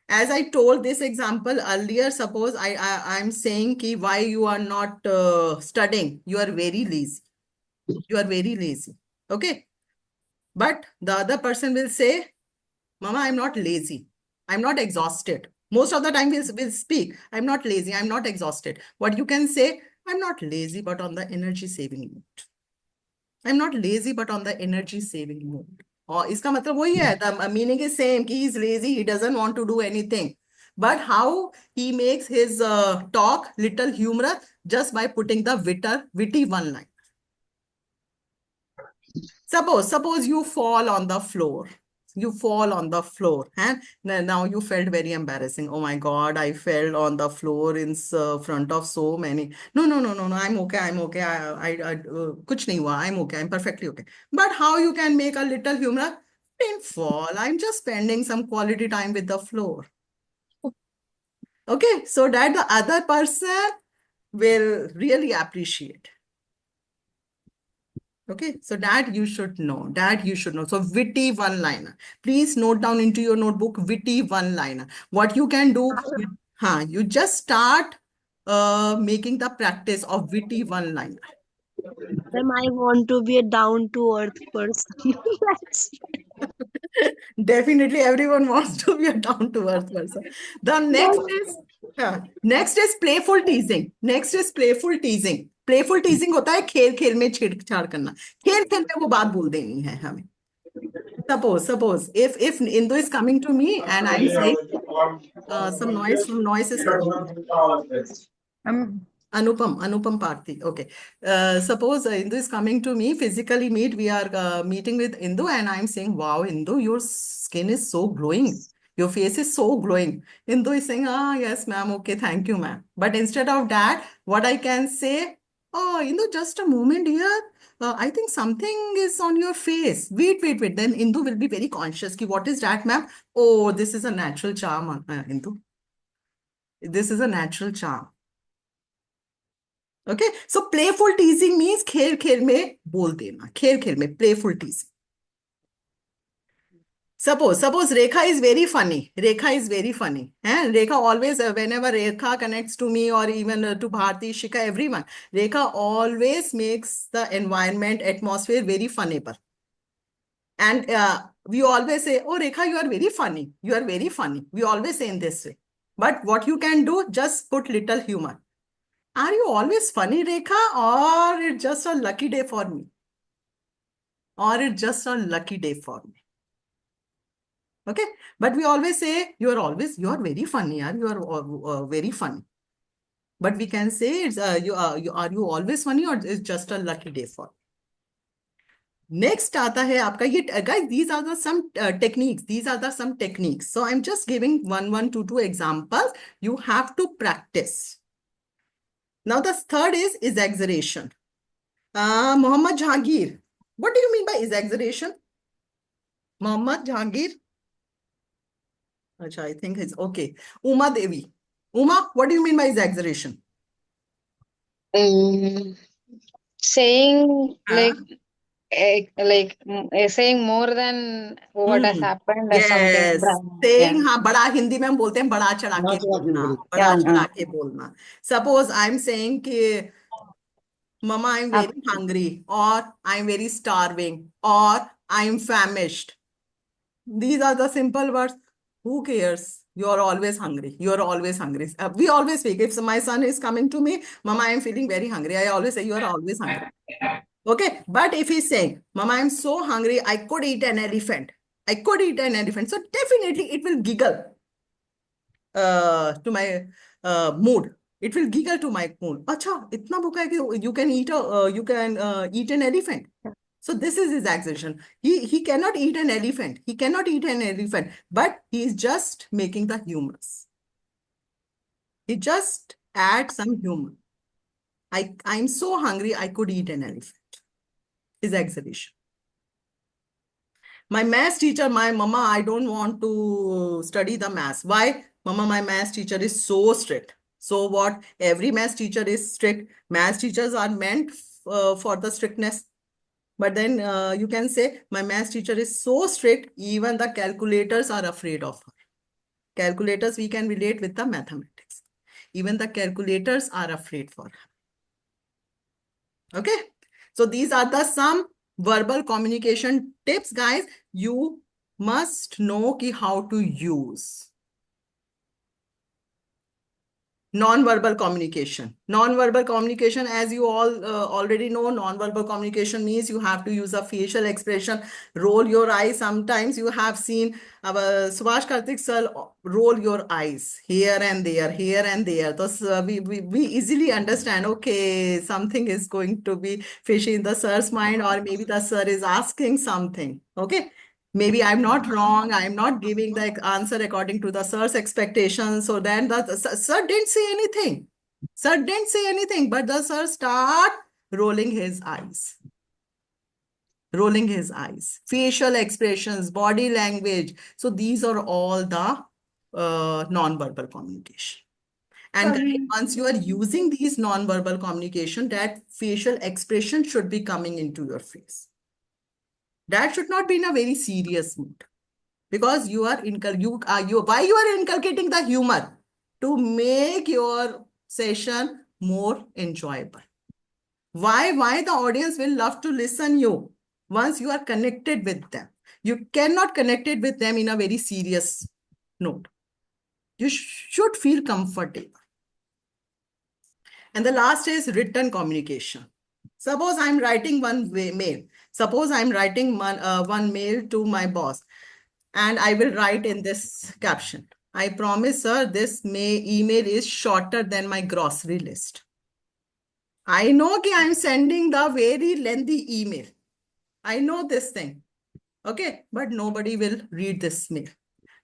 As I told this example earlier, suppose I'm saying ki why you are not studying. You are very lazy. Okay. But the other person will say, Mama, I'm not lazy. I'm not exhausted. Most of the time we'll speak, I'm not lazy, I'm not exhausted. What you can say, I'm not lazy, but on the energy saving mode. I'm not lazy, but on the energy saving mode. और इसका मतलब वही है, the meaning is same, कि he is lazy, he doesn't want to do anything. But how he makes his talk little humorous just by putting the witty one line. Suppose you fall on the floor. And now you felt very embarrassing. Oh my God, I fell on the floor in front of so many. No, I'm okay. कुछ नहीं हुआ. I'm okay. I'm perfectly okay. But how you can make a little humor? Didn't fall. I'm just spending some quality time with the floor. Okay, so that the other person will really appreciate. Okay, so that you should know. So witty one-liner. Please note down into your notebook, witty one-liner. What you can do, you just start making the practice of witty one-liner? Ma'am, I want to be a down-to-earth person. Definitely, everyone wants to be a down-to-earth person. The next is playful teasing. Next is playful teasing. Playful teasing होता है खेल खेल में छेड़छाड़ करना. खेल खेल में वो बात बोल देनी है हमें. Suppose if Indu is coming to me and I'm saying some noise is coming. Anupam Parthi. Okay. Suppose Indu is coming to me, physically meet, we are meeting with Indu and I'm saying, wow, Indu, your skin is so glowing. Your face is so glowing. Indu is saying, yes, ma'am. Okay, thank you, ma'am. But instead of that, what I can say, oh, Indu, just a moment here. I think something is on your face. Wait. Then Indu will be very conscious. Ki, what is that, ma'am? Oh, this is a natural charm, Indu. This is a natural charm. Okay, so playful teasing means खेल खेल में बोल देना, खेल खेल में playful teasing. Suppose Rekha is very funny. Rekha is very funny. Rekha always, whenever Rekha connects to me or even to Bharti, Shika, everyone, Rekha always makes the environment, atmosphere very funable. And we always say, oh, Rekha, you are very funny. You are very funny. We always say in this way. But what you can do, just put little humor. Are you always funny, Rekha, or it's just a lucky day for me? Or it's just a lucky day for me? Okay, but we always say you are very funny, you are very funny. But we can say it's are you always funny or it's just a lucky day for me? Next आता है आपका ये guys, these are the some techniques. These are the some techniques. So I'm just giving one, two examples. You have to practice. Now the third is exaggeration. Mohammad Jahangir. What do you mean by exaggeration? Mohammad Jahangir. Achha, I think it's okay. Uma Devi. Uma, what do you mean by exaggeration? Saying saying more than what has happened or something. Yes. Saying हाँ बड़ा हिंदी में हम बोलते हैं बड़ा चढ़ा के बोलना, बड़ा चढ़ा के बोलना. Suppose I'm saying कि Mama, I'm very hungry, or I'm very starving, or I'm famished. These are the simple words. Who cares? You're always hungry. You're always hungry. We always speak. If my son is coming to me, Mama, I'm feeling very hungry. I always say, you're always hungry. Okay. But if he's saying, Mama, I'm so hungry, I could eat an elephant. I could eat an elephant. So definitely it will giggle to my mood. It will giggle to my mood. Acha, itna bhuka hai ki you can eat an elephant. So this is his exaggeration. He cannot eat an elephant. He cannot eat an elephant, but he is just making the humorous. He just adds some humor. I'm so hungry, I could eat an elephant. His exaggeration. My maths teacher, my mama, I don't want to study the maths. Why? Mama, my maths teacher is so strict. So what? Every maths teacher is strict. Maths teachers are meant for the strictness. But then you can say, my maths teacher is so strict, even the calculators are afraid of her. Calculators, we can relate with the mathematics. Even the calculators are afraid for her. Okay. So these are the some verbal communication tips, guys. You must know how to use. Non-verbal communication. Non-verbal communication, as you all already know, non-verbal communication means you have to use a facial expression, roll your eyes. Sometimes you have seen our Subhash Karthik sir roll your eyes here and there, here and there. So we easily understand, okay, something is going to be fishy in the sir's mind, or maybe the sir is asking something. Okay. Maybe I'm not wrong. I'm not giving the answer according to the sir's expectations. So then the sir didn't say anything. Sir didn't say anything, but the sir start rolling his eyes. Rolling his eyes. Facial expressions, body language. So these are all the non-verbal communication. And guys, once you are using these non-verbal communication, that facial expression should be coming into your face. That should not be in a very serious mood, because why you are inculcating the humor? To make your session more enjoyable. Why the audience will love to listen you once you are connected with them. You cannot connect it with them in a very serious note. You should feel comfortable. And the last is written communication. Suppose I'm writing one mail. Suppose I'm writing one mail to my boss, and I will write in this caption, I promise, sir, this email is shorter than my grocery list. I know that I'm sending the very lengthy email. I know this thing. Okay, but nobody will read this mail.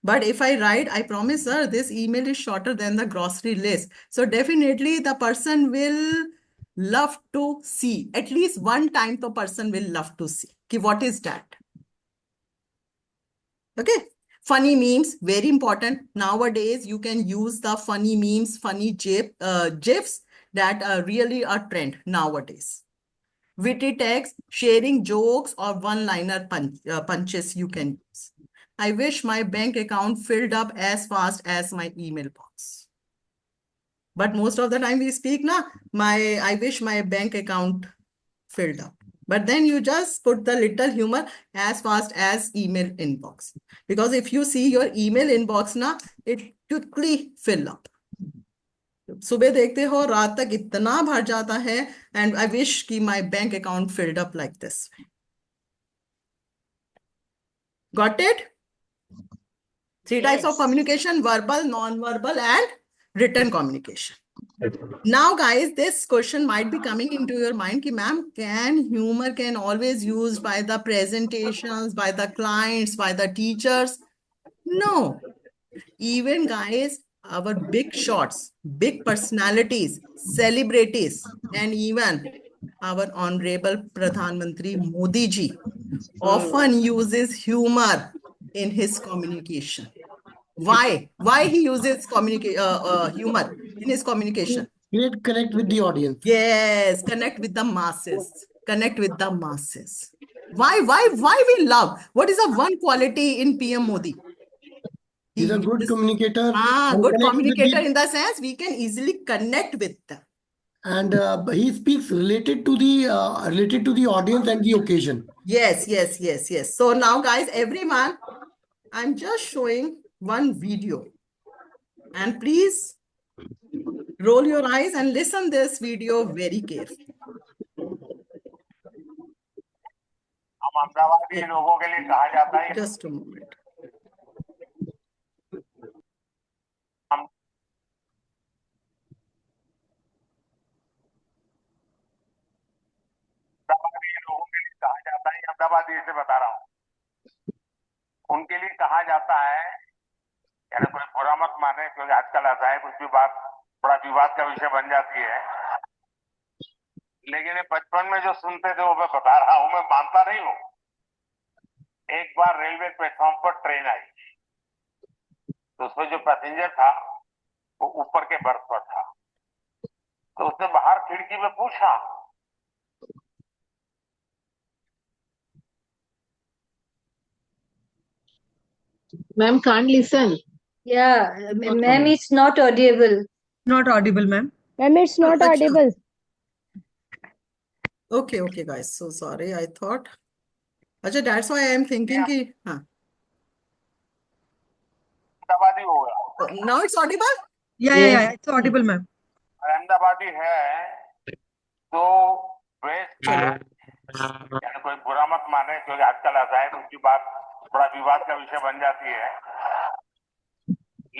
But if I write, I promise, sir, this email is shorter than the grocery list. So definitely the person will love to see. At least one time the person will love to see. Okay, what is that? Okay. Funny memes, very important. Nowadays, you can use the funny memes, funny GIFs that really are trend nowadays. Witty text, sharing jokes or one-liner punches you can use. I wish my bank account filled up as fast as my email box. But most of the time we speak, I wish my bank account filled up. But then you just put the little humor as fast as email inbox. Because if you see your email inbox, it quickly fill up. सुबह देखते हो रात तक इतना भर जाता है and I wish कि my bank account filled up like this. Got it? Three types of communication: verbal, non-verbal, and written communication. Now, guys, this question might be coming into your mind, ki, ma'am, humor can always used by the presentations, by the clients, by the teachers? No. Even, guys, our big shots, big personalities, celebrities, and even our Honorable Pradhan Mantri Modi ji often uses humor in his communication. Why? Why he uses humor in his communication? Connect with the audience. Yes, connect with the masses. Connect with the masses. Why we love? What is the one quality in PM Modi? He's a good communicator. Good communicator in the sense we can easily connect with them. And he speaks related to the audience and the occasion. Yes. So now, guys, everyone, I'm just showing one video. And please roll your eyes and listen this video very carefully. Just a moment. Ahmedabadi से बता रहा हूँ, उनके लिए कहा जाता है, यानी कोई बुरा मत माने, क्योंकि आजकल ऐसा है कुछ भी बात बड़ा विवाद का विषय बन जाती है, लेकिन बचपन में जो सुनते थे वो मैं बता रहा हूँ, मैं मानता नहीं हूँ। एक बार रेलवे प्लेटफॉर्म पर ट्रेन आई, तो उसमें जो पैसेंजर था वो ऊपर के बर्थ पर था, तो उसने बाहर खिड़की में पूछा, Ma'am can't listen. Yeah, ma'am, it's not audible. Not audible, ma'am. Ma'am, it's not audible. Okay, guys. So sorry, I thought. Achha, that's why I am thinking ki, Now it's audible? Yeah, it's audible, ma'am. Ahmedabadi है तो waste यानी कोई बुरा मत माने, क्योंकि आजकल ऐसा है उसकी बात बड़ा विवाद का विषय बन जाती है,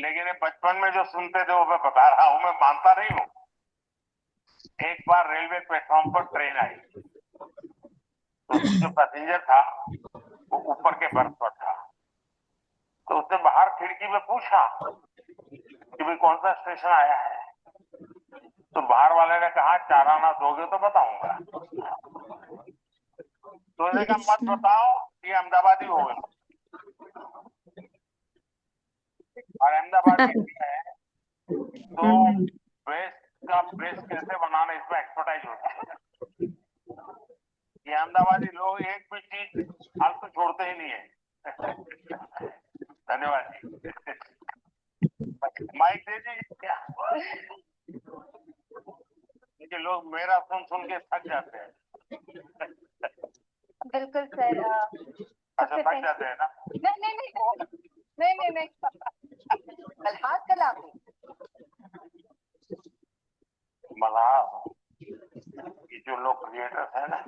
लेकिन बचपन में जो सुनते थे वो मैं बता रहा हूँ, मैं मानता नहीं हूँ। एक बार रेलवे प्लेटफॉर्म पर ट्रेन आई, तो जो पैसेंजर था वो ऊपर के बर्थ पर था, तो उसने बाहर खिड़की में पूछा कि भाई कौन सा स्टेशन आया है, तो बाहर वाले ने कहा 4 आना दोगे तो बताऊंगा, तो उसने कहा मत बताओ, ये अहमदाबादी हो गए, और अहमदाबादी है तो वेस्ट का प्रेस कैसे बनाना, इसमें एक्सपर्टाइज होता है। ये अहमदाबादी लोग एक भी चीज फालतू छोड़ते ही नहीं है। धन्यवाद जी। माइक दे दीजिए क्या? लोग मेरा सुन के थक जाते हैं। बिल्कुल सर। अच्छा, थक जाते हैं ना? नहीं बात कर आप। मल्हार, ये जो लोग क्रिएटर्स है ना,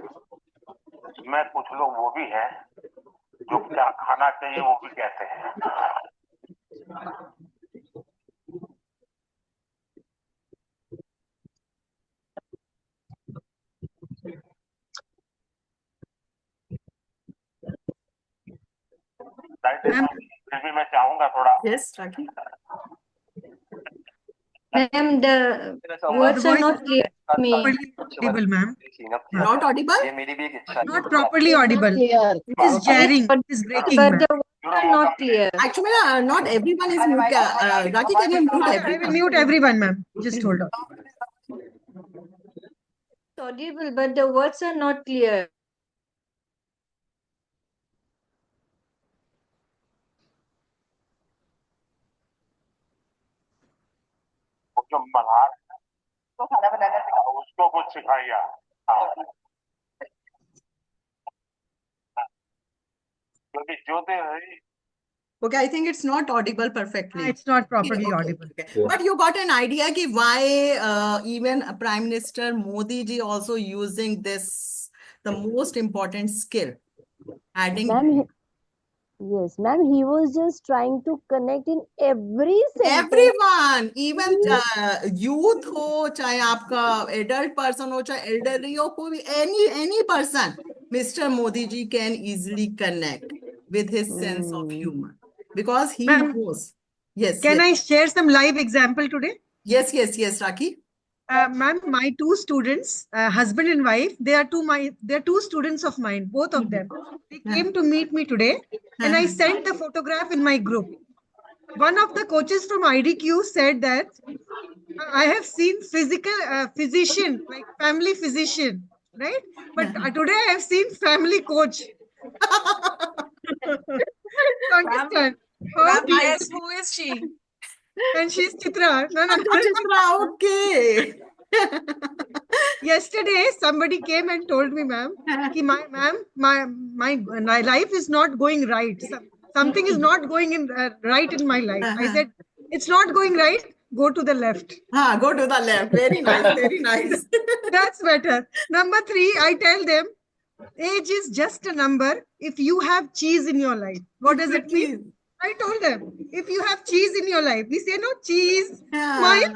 मैं कुछ लोग वो भी है जो क्या खाना चाहिए वो भी कहते हैं। फिर भी मैं चाहूंगा थोड़ा। Yes, Raki. Ma'am, the words are not clear to me. Properly audible, ma'am. Not audible? Not properly audible. It is jarring. It is breaking, But ma'am. the words are not clear. Actually, not everyone is mute. Raki, can you mute I will everyone? mute everyone, ma'am. Just hold on. It's audible, but the words are not clear. वो जो मल्हार तो खाना बनाना सिखाओ, उसको कुछ सिखाइए। हाँ। क्योंकि ज्योति Okay, I think it's not audible perfectly. It's not properly Okay, audible. okay. But you got an idea ki why even Prime Minister Modi ji also using this, the most important skill, adding. Ma'am, yes, ma'am, he was just trying to connect in every sentence. Everyone, even youth हो, चाहे आपका adult person हो, चाहे elderly हो, कोई भी any person, Mr. Modi ji can easily connect with his sense of humor because he Ma'am, knows. Yes, Can yes. I share some live example today? Yes, Raki. Ma'am, my two students, husband and wife, they are two students of mine, both of them. They came to meet me today, and I sent the photograph in my group. One of the coaches from IDQ said that I have seen physician, like family physician, right? But today I have seen family coach. So understand how Yes, who is she? And she's Chitra. No. Chitra, okay. Yesterday, somebody came and told me, ma'am, ki my life is not going right. Something is not going in right in my life. I said, it's not going right. Go to the left. Go to the left. Very nice. Very nice. That's better. Number 3, I tell them, age is just a number if you have cheese in your life. What does it mean? I told them, if you have cheese in your life, we say no cheese, smile.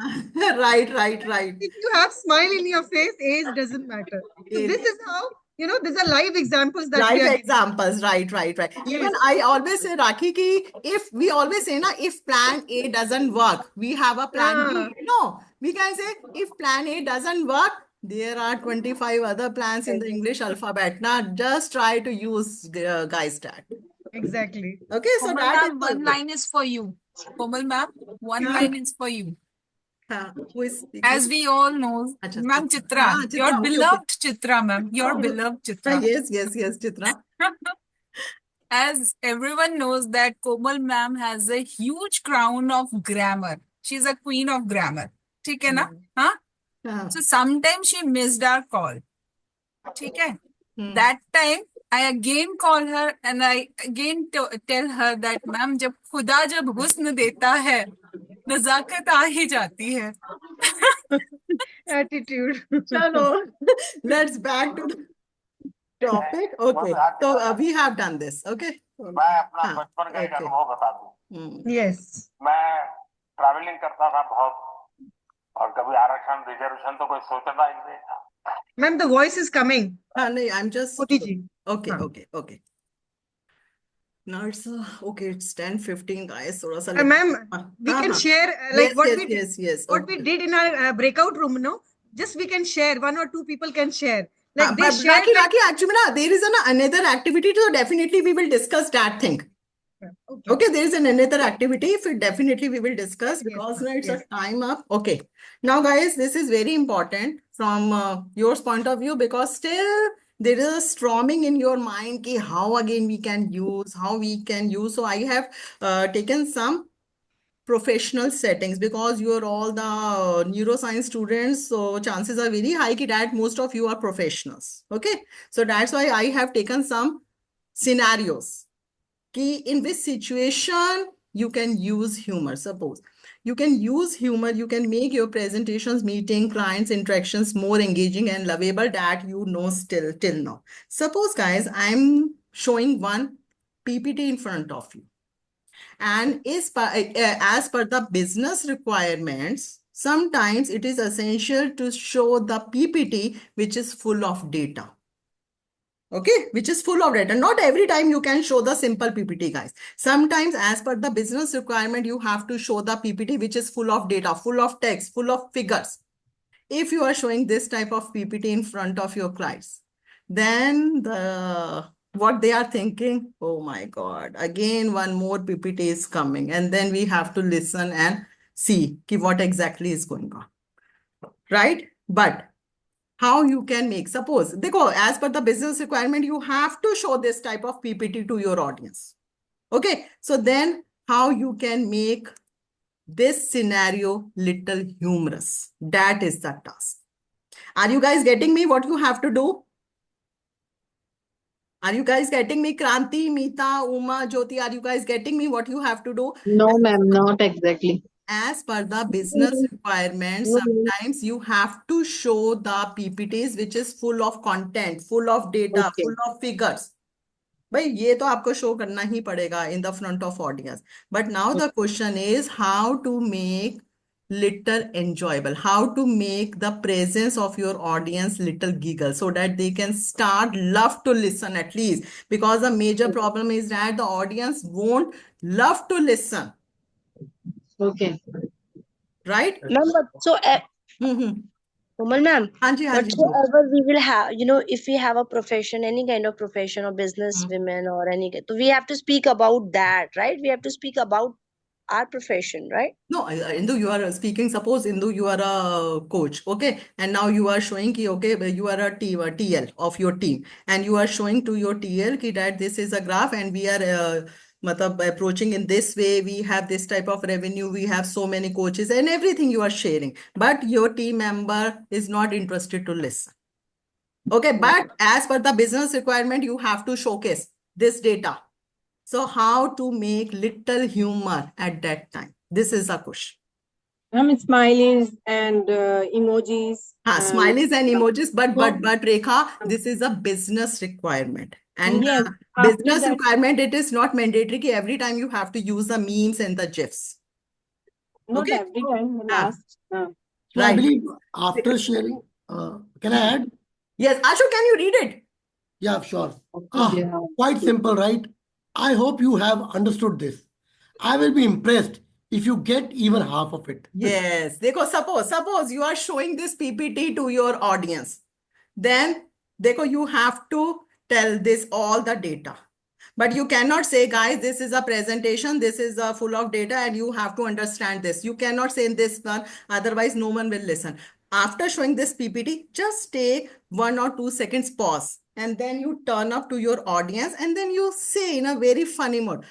Right. If you have smile in your face, age doesn't matter. So this is how, these are live examples that we Live are examples, right. Even I always say, Raki, ki if we always say, if plan A doesn't work, we have a plan B. No, we can say, if plan A doesn't work, there are 25 other plans in the English alphabet. Now, just try to use the guys tag. Exactly. Okay, so Komal that is ma'am, one line is for you. Komal ma'am, one line is for you. Who is speaking? As we all know, ma'am Chitra, your beloved Chitra, ma'am, your beloved Chitra. Yes, Chitra. As everyone knows that Komal ma'am has a huge crown of grammar. She's a queen of grammar. ठीक है ना? Huh? So sometimes she missed our call. ठीक है? That time I again call her and I again tell her that ma'am जब खुदा जब हुस्न देता है नजाकत आ ही जाती है. Attitude. Chalo, let's back to the topic. Okay, so we have done this. Okay. मैं अपना बचपन का एक अनुभव बता दूं। Yes. मैं ट्रैवलिंग करता था बहुत और कभी आरक्षण रिजर्वेशन तो कोई सोचता ही नहीं था। Ma'am, the voice is coming. No, I'm just. OTG. Okay. Now it's okay. It's 10:15, guys. So, ma'am, we can share yes. What we did in our breakout room. No, just we can share. 1 or 2 people can share. Like they share. Raki, actually, there is another activity. So definitely we will discuss that thing. Okay, there is another activity. Definitely we will discuss because now it's a time up. Okay. Now, guys, this is very important from your point of view because still there is a storming in your mind ki how again we can use, how we can use. So I have taken some professional settings, because you're all the neuroscience students, so chances are very high that most of you are professionals. Okay, so that's why I have taken some scenarios in which situation you can use humor. Suppose you can use humor, you can make your presentations, meeting, clients, interactions more engaging and lovable that you know still till now. Suppose guys, I'm showing one PPT in front of you, and as per the business requirements, sometimes it is essential to show the PPT which is full of data. Okay, which is full of data. Not every time you can show the simple PPT, guys. Sometimes as per the business requirement, you have to show the PPT which is full of data, full of text, full of figures. If you are showing this type of PPT in front of your clients, then what they are thinking, oh my God, again, one more PPT is coming. And then we have to listen and see what exactly is going on, right? But how you can make, suppose, as per the business requirement, you have to show this type of PPT to your audience. Okay, so then how you can make this scenario little humorous? That is the task. Are you guys getting me what you have to do? Are you guys getting me? Kranti, Meeta, Uma, Jyoti, are you guys getting me what you have to do? No, ma'am, not exactly. As per the business requirements, sometimes you have to show the PPTs which is full of content, full of data, Okay. full of figures. भाई ये तो आपको show करना ही पड़ेगा in the front of audience. But now the question is how to make little enjoyable, how to make the presence of your audience little giggle so that they can start love to listen at least, because the major problem is that the audience won't love to listen. Okay. Right? Ma'am, Komal ma'am, whatsoever we will have, if we have a profession, any kind of profession or business women or any, so we have to speak about that, right? We have to speak about our profession, right? No, Indu, you are speaking, suppose Indu, you are a coach, okay? And now you are showing ki, okay, you are a TL of your team, and you are showing to your TL ki that this is a graph and we are approaching in this way, we have this type of revenue, we have so many coaches and everything you are sharing. But your team member is not interested to listen. Okay, but as per the business requirement, you have to showcase this data. So how to make little humor at that time? This is a question. Smileys and emojis. Smileys and emojis, but Rekha, this is a business requirement. And Yes, business that, requirement, it is not mandatory ki every time you have to use the memes and the GIFs. not Okay? every time, last. So I believe after sharing, can I add? Yes, Ashu, can you read it? Yeah, sure. Quite simple, right? I hope you have understood this. I will be impressed if you get even half of it. Yes. Suppose you are showing this PPT to your audience. Then you have to tell this all the data. But you cannot say, guys, this is a presentation, this is full of data, and you have to understand this. You cannot say this one, otherwise no one will listen. After showing this PPT, just take 1 or 2 seconds pause. And then you turn up to your audience and then you say in a very funny mode,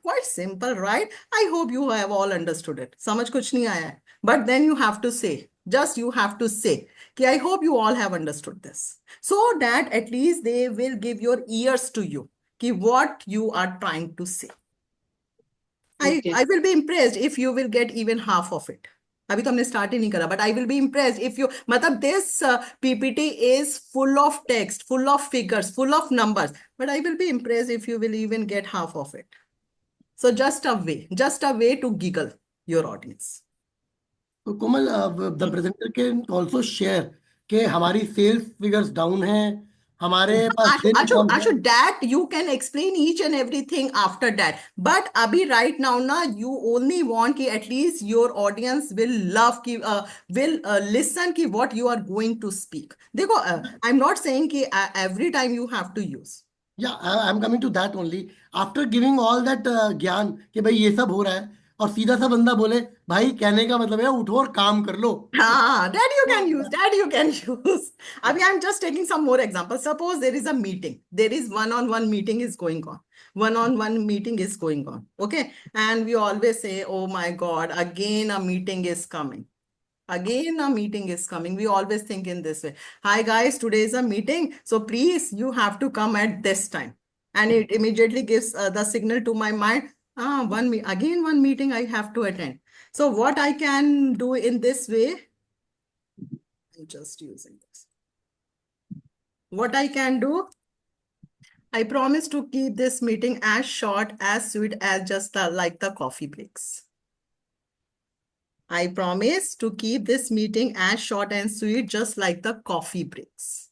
quite simple, right? I hope you have all understood it. Samajh kuch nahi aaya hai. But then you have to say, you have to say, I hope you all have understood this. So that at least they will give your ears to you, what you are trying to say. I will be impressed if you will get even half of it. अभी तो हमने start ही नहीं करा, but I will be impressed if you, मतलब this PPT is full of text, full of figures, full of numbers, but I will be impressed if you will even get half of it. So just a way to giggle your audience. So Komal, the presenter can also share कि हमारी sales figures down हैं, हमारे पास दिन कम है. Ashu, that you can explain each and everything after that. But abhi right now, you only want ki at least your audience will love will listen ki what you are going to speak. Dekho, I'm not saying ki every time you have to use. Yeah, I'm coming to that only. After giving all that ज्ञान कि भाई ये सब हो रहा है और सीधा सा बंदा बोले भाई कहने का मतलब है उठो और काम कर लो. That you can use. I mean, I'm just taking some more examples. Suppose there is a meeting. There is one-on-one meeting is going on. one-on-one meeting is going on. Okay. And we always say, oh my God, again a meeting is coming. Again, a meeting is coming. We always think in this way. Hi guys, today is a meeting. So please, you have to come at this time. And it immediately gives the signal to my mind. One meeting I have to attend. So what I can do in this way, I'm just using this. What I can do, I promise to keep this meeting as short, as sweet as just like the coffee breaks. I promise to keep this meeting as short and sweet, just like the coffee breaks.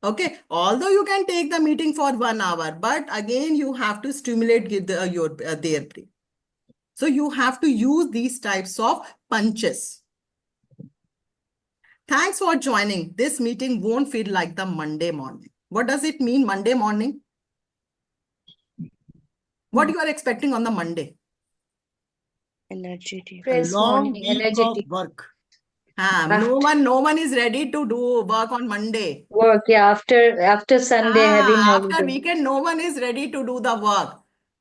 Okay, although you can take the meeting for 1 hour, but again, you have to stimulate their brain. So you have to use these types of punches. Thanks for joining. This meeting won't feel like the Monday morning. What does it mean, Monday morning? What you are expecting on the Monday? Energetic. A long week of work. No one is ready to do work on Monday. Work, yeah, after Sunday having After holiday. weekend, no one is ready to do the work.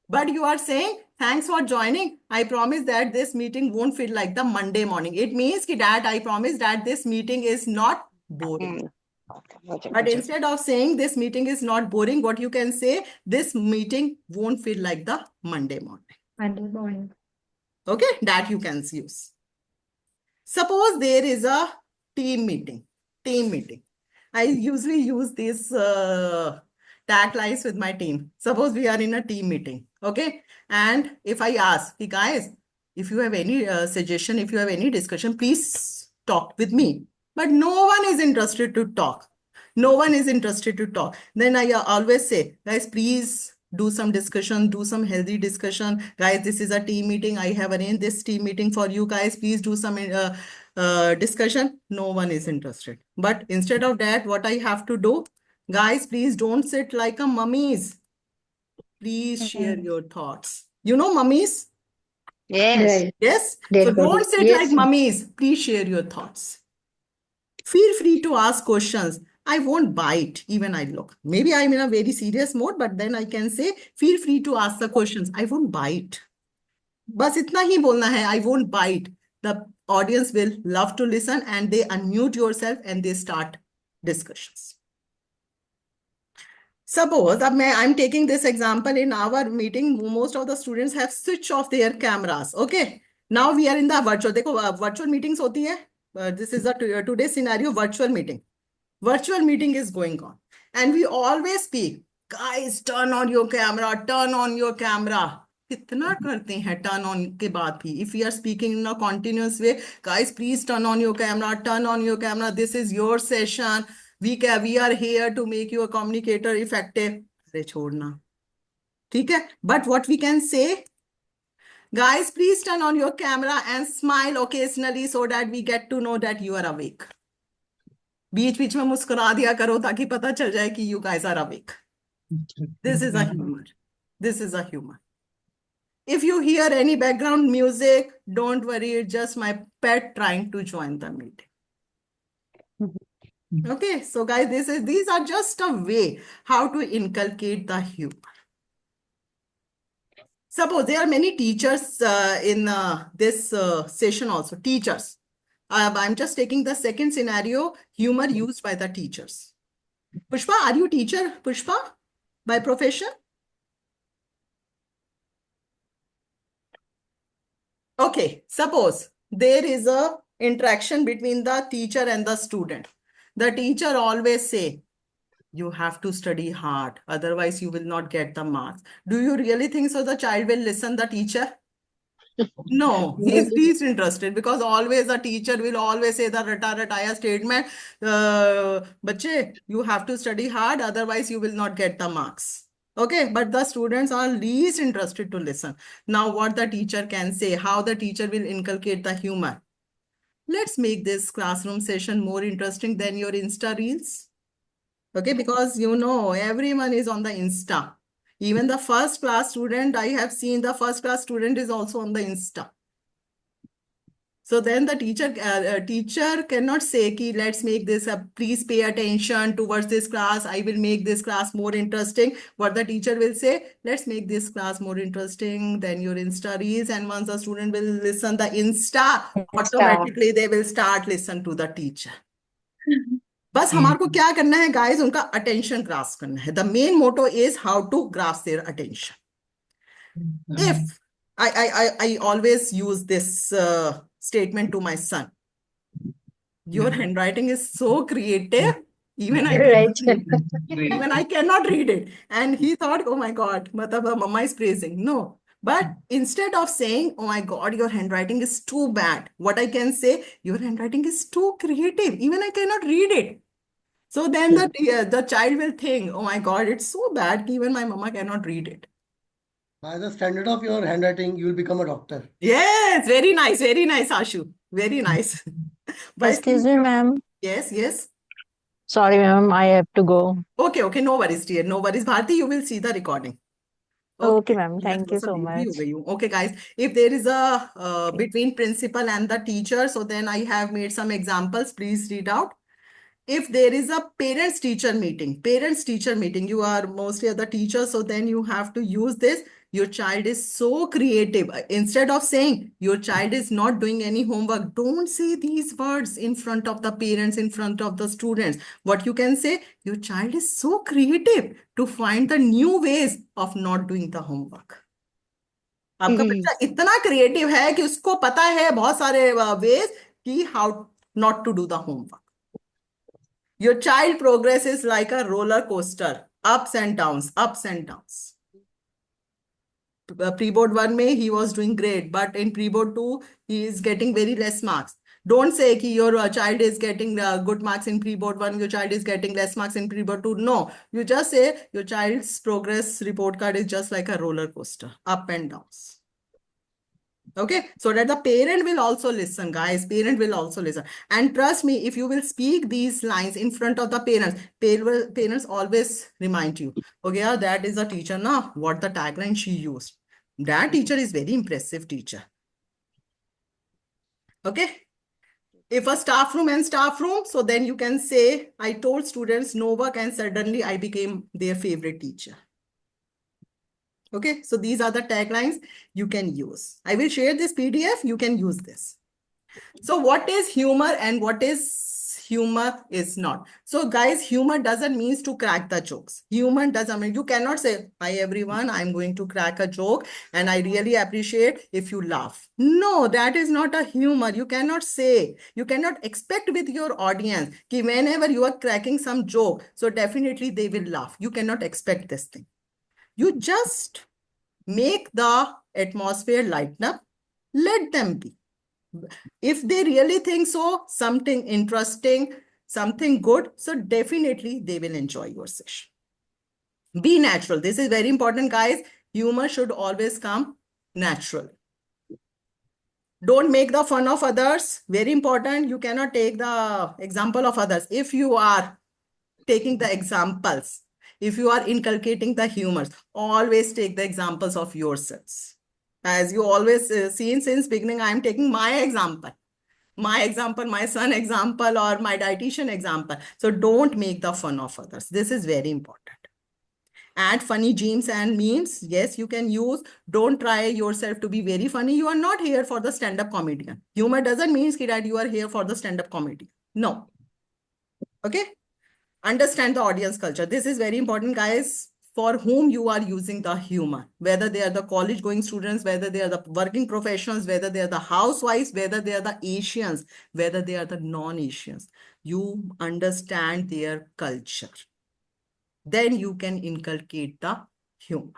But you are saying, thanks for joining. I promise that this meeting won't feel like the Monday morning. It means that I promise that this meeting is not boring. But instead of saying this meeting is not boring, what you can say, this meeting won't feel like the Monday morning. Monday morning. Okay, that you can use. Suppose there is a team meeting. I usually use these taglines with my team. Suppose we are in a team meeting, okay? And if I ask, hey guys, if you have any suggestion, if you have any discussion, please talk with me. But no one is interested to talk. No one is interested to talk. Then I always say, guys, please do some discussion, do some healthy discussion. Guys, this is a team meeting. I have arranged this team meeting for you guys. Please do some discussion. No one is interested. But instead of that, what I have to do, guys, please don't sit like a mummies. Please share your thoughts. You know mummies? Yes. Right. Yes. Dead So body. don't sit Yes, like ma'am. mummies. Please share your thoughts. Feel free to ask questions. I won't bite, even I look. Maybe I'm in a very serious mode, but then I can say, feel free to ask the questions. I won't bite. बस इतना ही बोलना है, I won't bite. The audience will love to listen and they unmute yourself and they start discussions. Suppose, I'm taking this example in our meeting, most of the students have switched off their cameras. Okay. Now we are in the virtual. देखो, virtual meetings होती है. This is a today's scenario, virtual meeting. Virtual meeting is going on. And we always speak, guys, turn on your camera, turn on your camera. कितना करते हैं turn on के बाद भी. If we are speaking in a continuous way, guys, please turn on your camera, turn on your camera. This is your session. We are here to make your communicator effective. अरे छोड़ना. ठीक है? But what we can say, guys, please turn on your camera and smile occasionally so that we get to know that you are awake. बीच बीच में मुस्कुरा दिया करो ताकि पता चल जाए कि you guys are awake. This is a humor. This is a humor. If you hear any background music, don't worry, it's just my pet trying to join the meeting. Okay, so guys, these are just a way how to inculcate the humor. Suppose there are many teachers in this session also, teachers. I'm just taking the second scenario, humor used by the teachers. Pushpa, are you teacher, Pushpa, by profession? Okay, suppose there is a interaction between the teacher and the student. The teacher always say, you have to study hard, otherwise you will not get the marks. Do you really think so the child will listen the teacher? No, he's least interested because always the teacher will always say the rataya statement, bache, you have to study hard, otherwise you will not get the marks. Okay, but the students are least interested to listen. Now what the teacher can say, how the teacher will inculcate the humor. Let's make this classroom session more interesting than your Insta reels. Okay, because you know, everyone is on the Insta. Even the first class student, I have seen the first class student is also on the Insta. So then the teacher cannot say, ki, let's make this, please pay attention towards this class. I will make this class more interesting. What the teacher will say, let's make this class more interesting than your Insta reels. And once the student will listen the Insta, automatically they will start listen to the teacher. बस हमारे को क्या करना है guys, उनका attention grasp करना है. The main motto is how to grasp their attention. If I always use this statement to my son. Your handwriting is so creative. Even I cannot read it. And he thought, oh my God, mama is praising. No. But instead of saying, oh my God, your handwriting is too bad, what I can say, your handwriting is too creative. Even I cannot read it. So then the child will think, oh my God, it's so bad. Even my mama cannot read it. By the standard of your handwriting, you will become a doctor. Yes, very nice, Ashu. Very nice. Excuse me, ma'am. Yes, yes. Sorry, ma'am, I have to go. Okay, no worries, dear. No worries. Bharti, you will see the recording. Okay, ma'am. Thank you so much. Okay, guys. If there is a between principal and the teacher, so then I have made some examples. Please read out. If there is a parents-teacher meeting, you are mostly the teacher, so then you have to use this. Your child is so creative. Instead of saying your child is not doing any homework, don't say these words in front of the parents, in front of the students. What you can say, your child is so creative to find the new ways of not doing the homework. आपका बच्चा इतना creative है कि उसको पता है बहुत सारे ways कि how not to do the homework. Your child progress is like a roller coaster, ups and downs, ups and downs. Pre-board 1 mein, he was doing great, but in pre-board 2, he is getting very less marks. Don't say that your child is getting good marks in pre-board 1, your child is getting less marks in pre-board 2. No, you just say your child's progress report card is just like a roller coaster, up and downs. Okay, so that the parent will also listen, guys. Parent will also listen. And trust me, if you will speak these lines in front of the parents, parents always remind you, okay, yeah, that is a teacher now. What the tagline she used. That teacher is very impressive teacher. Okay. If a staff room, so then you can say, I told students no work and suddenly I became their favorite teacher. Okay, so these are the taglines you can use. I will share this PDF. You can use this. So what is humor and what is humor is not. So guys, humor doesn't mean to crack the jokes. Humor doesn't mean, you cannot say, hi everyone, I'm going to crack a joke and I really appreciate if you laugh. No, that is not a humor. You cannot say, you cannot expect with your audience that whenever you are cracking some joke, so definitely they will laugh. You cannot expect this thing. You just make the atmosphere lighten up. Let them be. If they really think so, something interesting, something good, so definitely they will enjoy your session. Be natural. This is very important, guys. Humor should always come natural. Don't make the fun of others. Very important. You cannot take the example of others. If you are taking the examples, if you are inculcating the humors, always take the examples of yourselves. As you always seen since beginning, I am taking my example, my son example, or my dietitian example. So don't make the fun of others. This is very important. Add funny memes and memes. Yes, you can use. Don't try yourself to be very funny. You are not here for the stand-up comedian. Humor doesn't mean that you are here for the stand-up comedy. No. Okay. Understand the audience culture. This is very important, guys, for whom you are using the humor, whether they are the college going students, whether they are the working professionals, whether they are the housewives, whether they are the Asians, whether they are the non-Asians. You understand their culture. Then you can inculcate the humor.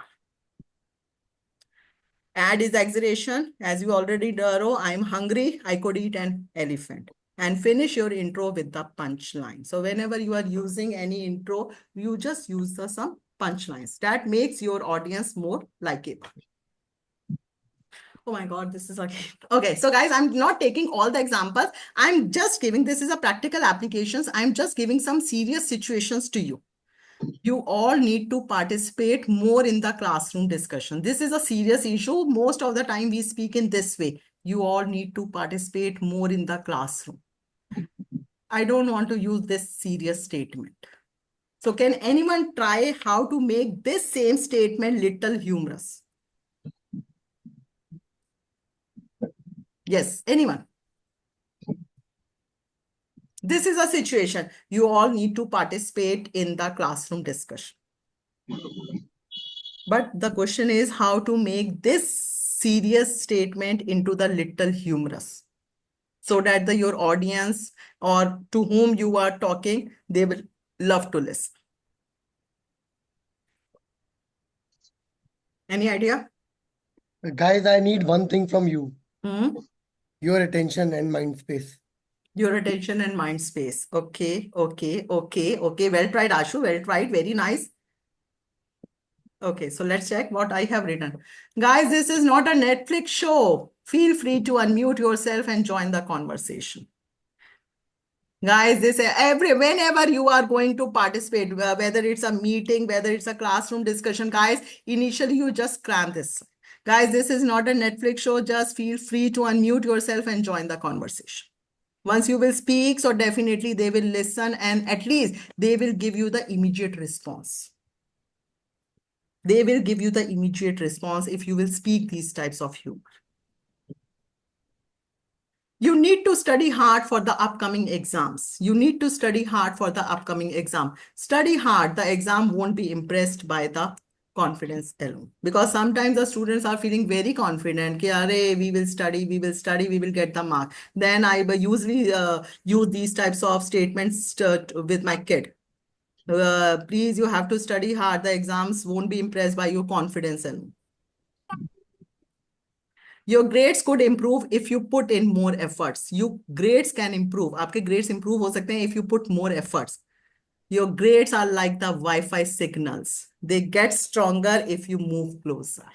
Add is exaggeration. As you already know, I'm hungry. I could eat an elephant. And finish your intro with the punchline. So whenever you are using any intro, you just use some punchlines. That makes your audience more likable. Oh my God, this is okay. Okay, so guys, I'm not taking all the examples. I'm just giving, this is a practical applications. I'm just giving some serious situations to you. You all need to participate more in the classroom discussion. This is a serious issue. Most of the time we speak in this way. you all need to participate more in the classroom. I don't want to use this serious statement. So can anyone try how to make this same statement little humorous? Yes, anyone? This is a situation. You all need to participate in the classroom discussion. But the question is how to make this serious statement into the little humorous, so that your audience or to whom you are talking, they will love to listen. Any idea? Guys, I need one thing from you. Hmm? Your attention and mind space. Your attention and mind space. Okay. Well tried, Ashu. Well tried. Very nice. Okay, so let's check what I have written. Guys, this is not a Netflix show. Feel free to unmute yourself and join the conversation. Guys, whenever you are going to participate, whether it's a meeting, whether it's a classroom discussion, guys, initially you just cram this. Guys, this is not a Netflix show. Just feel free to unmute yourself and join the conversation. Once you will speak, so definitely they will listen and at least they will give you the immediate response. They will give you the immediate response if you will speak these types of humor. You need to study hard for the upcoming exams. You need to study hard for the upcoming exam. Study hard. The exam won't be impressed by the confidence alone. Because sometimes the students are feeling very confident. We will study, we will get the mark. Then I usually use these types of statements with my kid. Please, you have to study hard. The exams won't be impressed by your confidence alone. Your grades could improve if you put in more efforts. Your grades can improve. आपके grades improve हो सकते हैं if you put more efforts. Your grades are like the Wi-Fi signals. They get stronger if you move closer.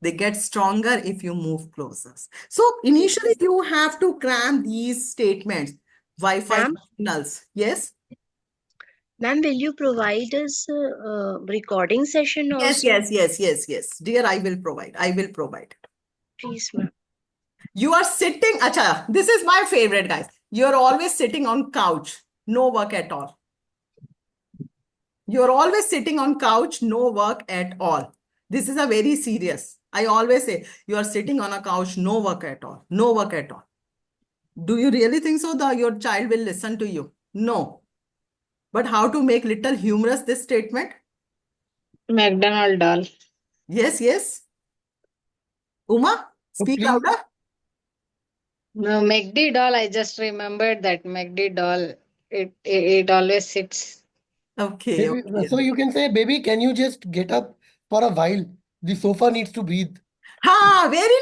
They get stronger if you move closer. So initially you have to cram these statements. Wi-Fi signals. Yes? Ma'am, will you provide us a recording session also? Yes. Dear, I will provide. Please, ma'am. You are sitting, acha, this is my favorite, guys. You're always sitting on couch, no work at all. You're always sitting on couch, no work at all. This is a very serious. I always say, you are sitting on a couch, no work at all. No work at all. Do you really think so that your child will listen to you? No. But how to make little humorous this statement? McDonald doll. Yes. Uma, speak louder. No, McD doll. I just remembered that McD doll. It always sits. Okay. So you can say, baby, can you just get up for a while? The sofa needs to breathe. Very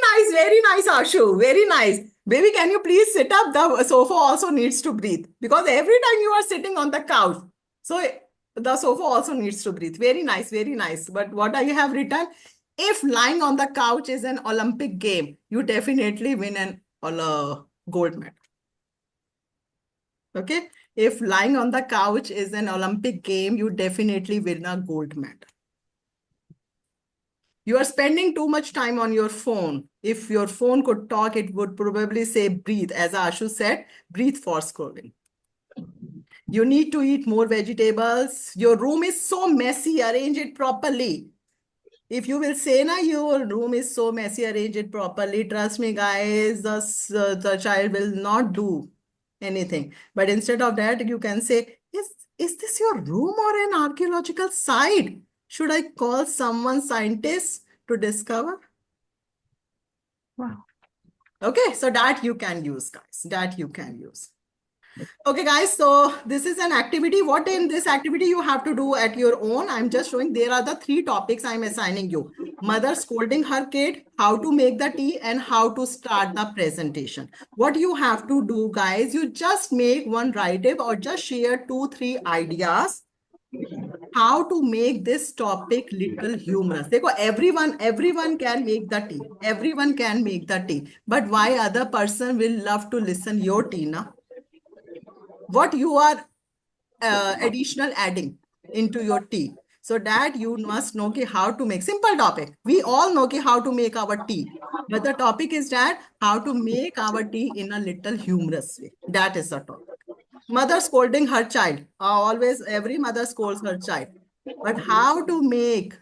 nice, Ashu. Very nice. Baby, can you please sit up? The sofa also needs to breathe. Because every time you are sitting on the couch, so the sofa also needs to breathe. Very nice. But what I have written, if lying on the couch is an Olympic game, you definitely win an gold medal. Okay? If lying on the couch is an Olympic game, you definitely win a gold medal. You are spending too much time on your phone. If your phone could talk, it would probably say breathe. As Ashu said, breathe for scrolling. You need to eat more vegetables. Your room is so messy, arrange it properly. If you will say, your room is so messy, arrange it properly, trust me, guys, the child will not do anything. But instead of that, you can say, is this your room or an archaeological site? Should I call someone scientist to discover? Wow. Okay, so that you can use, guys. That you can use. Okay, guys, so this is an activity. What in this activity you have to do at your own? I'm just showing there are the 3 topics I'm assigning you. Mother scolding her kid, how to make the tea, and how to start the presentation. What you have to do, guys, you just make one write-up or just share 2-3 ideas how to make this topic little humorous. Everyone can make the tea. Everyone can make the tea. But why other person will love to listen your tea, na? What you are additional adding into your tea. So that you must know how to make simple topic. We all know how to make our tea. But the topic is that how to make our tea in a little humorous way. That is the topic. Mother scolding her child. Always, every mother scolds her child. But how to make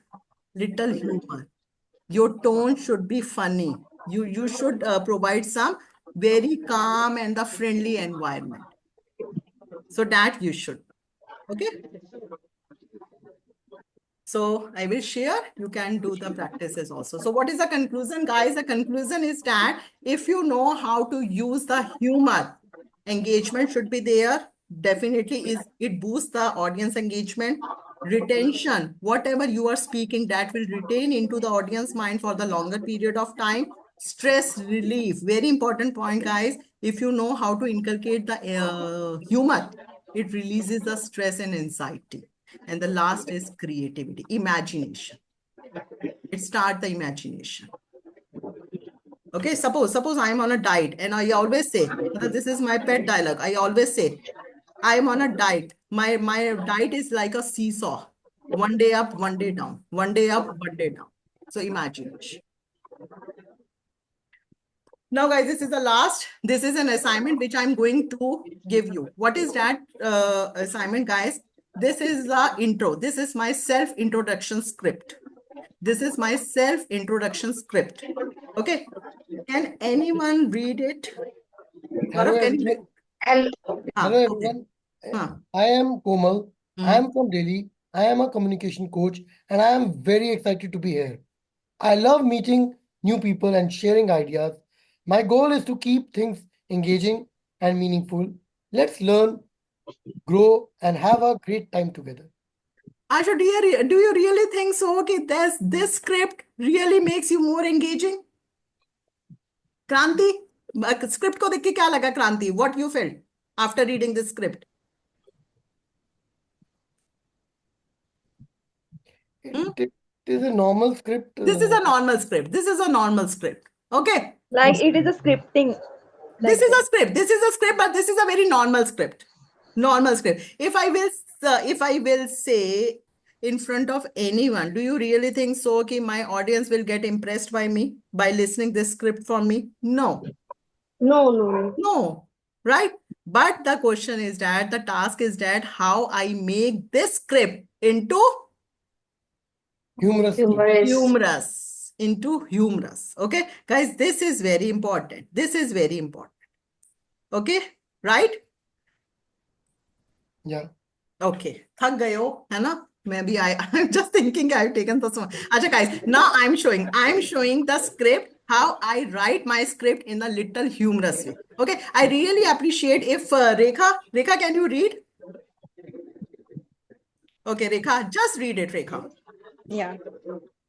little humor? Your tone should be funny. You should provide some very calm and the friendly environment. So that you should. Okay. So I will share, you can do the practices also. So what is the conclusion, guys? The conclusion is that if you know how to use the humor, engagement should be there. Definitely it boosts the audience engagement. Retention, whatever you are speaking, that will retain into the audience mind for the longer period of time. Stress relief, very important point, guys. If you know how to inculcate the humor, it releases the stress and anxiety. And the last is creativity, imagination. It starts the imagination. Okay, suppose I am on a diet and I always say, this is my pet dialogue. I always say, I am on a diet. My diet is like a seesaw. One day up, one day down. One day up, one day down. So imagination. Now, guys, this is the last. This is an assignment which I'm going to give you. What is that assignment, guys? This is the intro. This is my self-introduction script. This is my self-introduction script. Okay. Can anyone read it? Hello, everyone. Hello, everyone. I am Komal. I am from Delhi. I am a communication coach, and I am very excited to be here. I love meeting new people and sharing ideas. My goal is to keep things engaging and meaningful. Let's learn, grow, and have a great time together. Asha, do you really think so? Okay, this script really makes you more engaging? Kranti, script ko dekh ke kya laga, Kranti? What you felt after reading this script? It is a normal script. This is a normal script. This is a normal script. Okay. Like it is a scripting. This is a script. This is a script, but this is a very normal script. Normal script. If I will say in front of anyone, do you really think so? Okay, my audience will get impressed by me by listening this script from me? No. No. Right? But the question is that the task is that how I make this script into humorous. Into humorous. Okay, guys, this is very important. This is very important. Okay, right? Yeah. Okay. Thak gayo, hai na? Maybe I'm just thinking I've taken this one. Acha, guys, now I'm showing the script, how I write my script in a little humorous way. Okay, I really appreciate if Rekha, can you read? Okay, Rekha, just read it, Rekha. Yeah.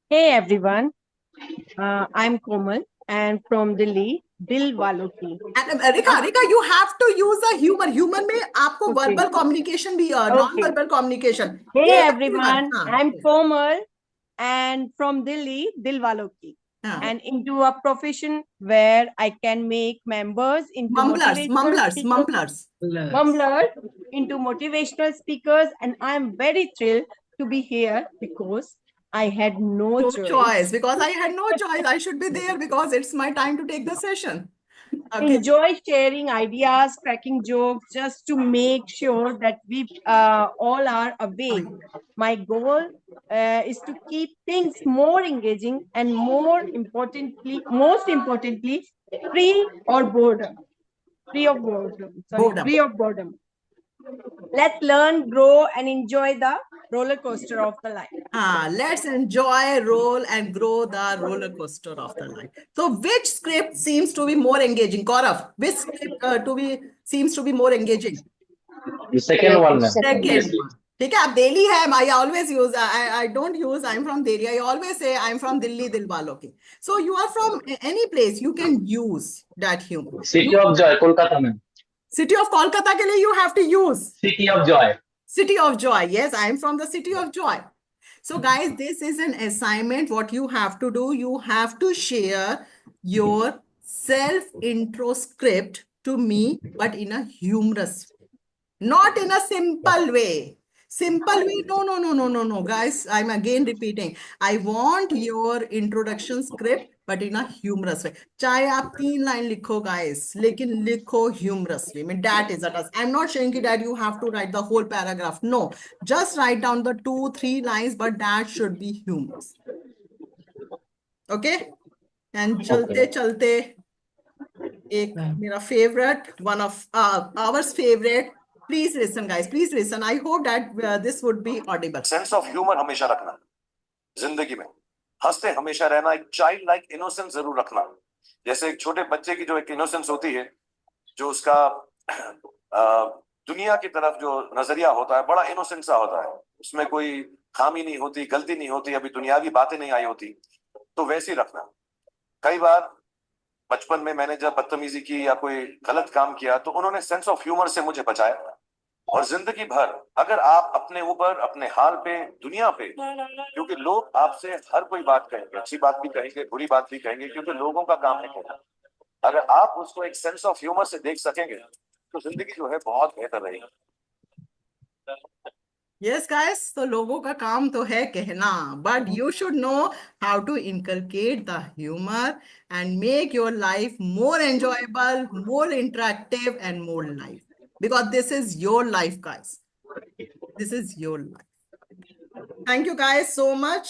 Hey everyone, I'm Komal and from Delhi, Dil Walon Ki. And Rekha, you have to use the humor. Humor में आपको verbal communication भी non-verbal communication. Hey everyone, I'm Komal and from Delhi, Dil Walon Ki. And into a profession where I can make members into mumblers into motivational speakers, and I am very thrilled to be here because I had no choice. Because I had no choice. I should be there because it's my time to take the session. Okay. Enjoy sharing ideas, cracking jokes, just to make sure that we all are awake. My goal is to keep things more engaging and most importantly, free of boredom. Free of boredom. Let's learn, grow, and enjoy the roller coaster of the life. Let's enjoy, roll, and grow the roller coaster of the life. So, which script seems to be more engaging? Gaurav, which script seems to be more engaging? The second one, ma'am. Second one. ठीक है, आप दिल्ली है. I always use. I don't use. I'm from Delhi. I always say I'm from Delhi, Dilwalo ki. So you are from any place. You can use that humor. City of Joy, Kolkata, ma'am. City of Kolkata के लिए you have to use City of Joy. City of Joy. Yes, I am from the City of Joy. So guys, this is an assignment. What you have to do, you have to share your self-intro script to me, but in a humorous way, not in a simple way. Simple way? No, guys. I'm again repeating. I want your introduction script, but in a humorous way. चाहे आप 3 line लिखो, guys, लेकिन लिखो humorous way. I mean, that is a task. I'm not saying that you have to write the whole paragraph. No, just write down the 2-3 lines, but that should be humorous. Okay? And चलते चलते एक मेरा favorite, one of ours favorite. Please listen, guys. Please listen. I hope that this would be audible. Sense of humour हमेशा रखना जिंदगी में, हंसते हमेशा रहना, एक चाइल्ड लाइक इनोसेंस जरूर रखना। जैसे एक छोटे बच्चे की जो एक इनोसेंस होती है, जो उसका दुनिया की तरफ जो नजरिया होता है, बड़ा इनोसेंट सा होता है, उसमें कोई खामी नहीं होती, गलती नहीं होती, अभी दुनियावी बातें नहीं आई होती, तो वैसे ही रखना। कई बार बचपन में मैंने जब बदतमीजी की या कोई गलत काम किया, तो उन्होंने सेंस ऑफ ह्यूमर से मुझे बचाया। और जिंदगी भर अगर आप अपने ऊपर, अपने हाल पे, दुनिया पे, क्योंकि लोग आपसे हर कोई बात कहेंगे, अच्छी बात भी कहेंगे, बुरी बात भी कहेंगे, क्योंकि लोगों का काम है कहना। अगर आप उसको एक सेंस ऑफ ह्यूमर से देख सकेंगे, तो जिंदगी जो है बहुत बेहतर रहेगी। Yes, guys. So लोगों का काम तो है कहना, but you should know how to inculcate the humor and make your life more enjoyable, more interactive, and more life. Because this is your life, guys. This is your life. Thank you, guys, so much.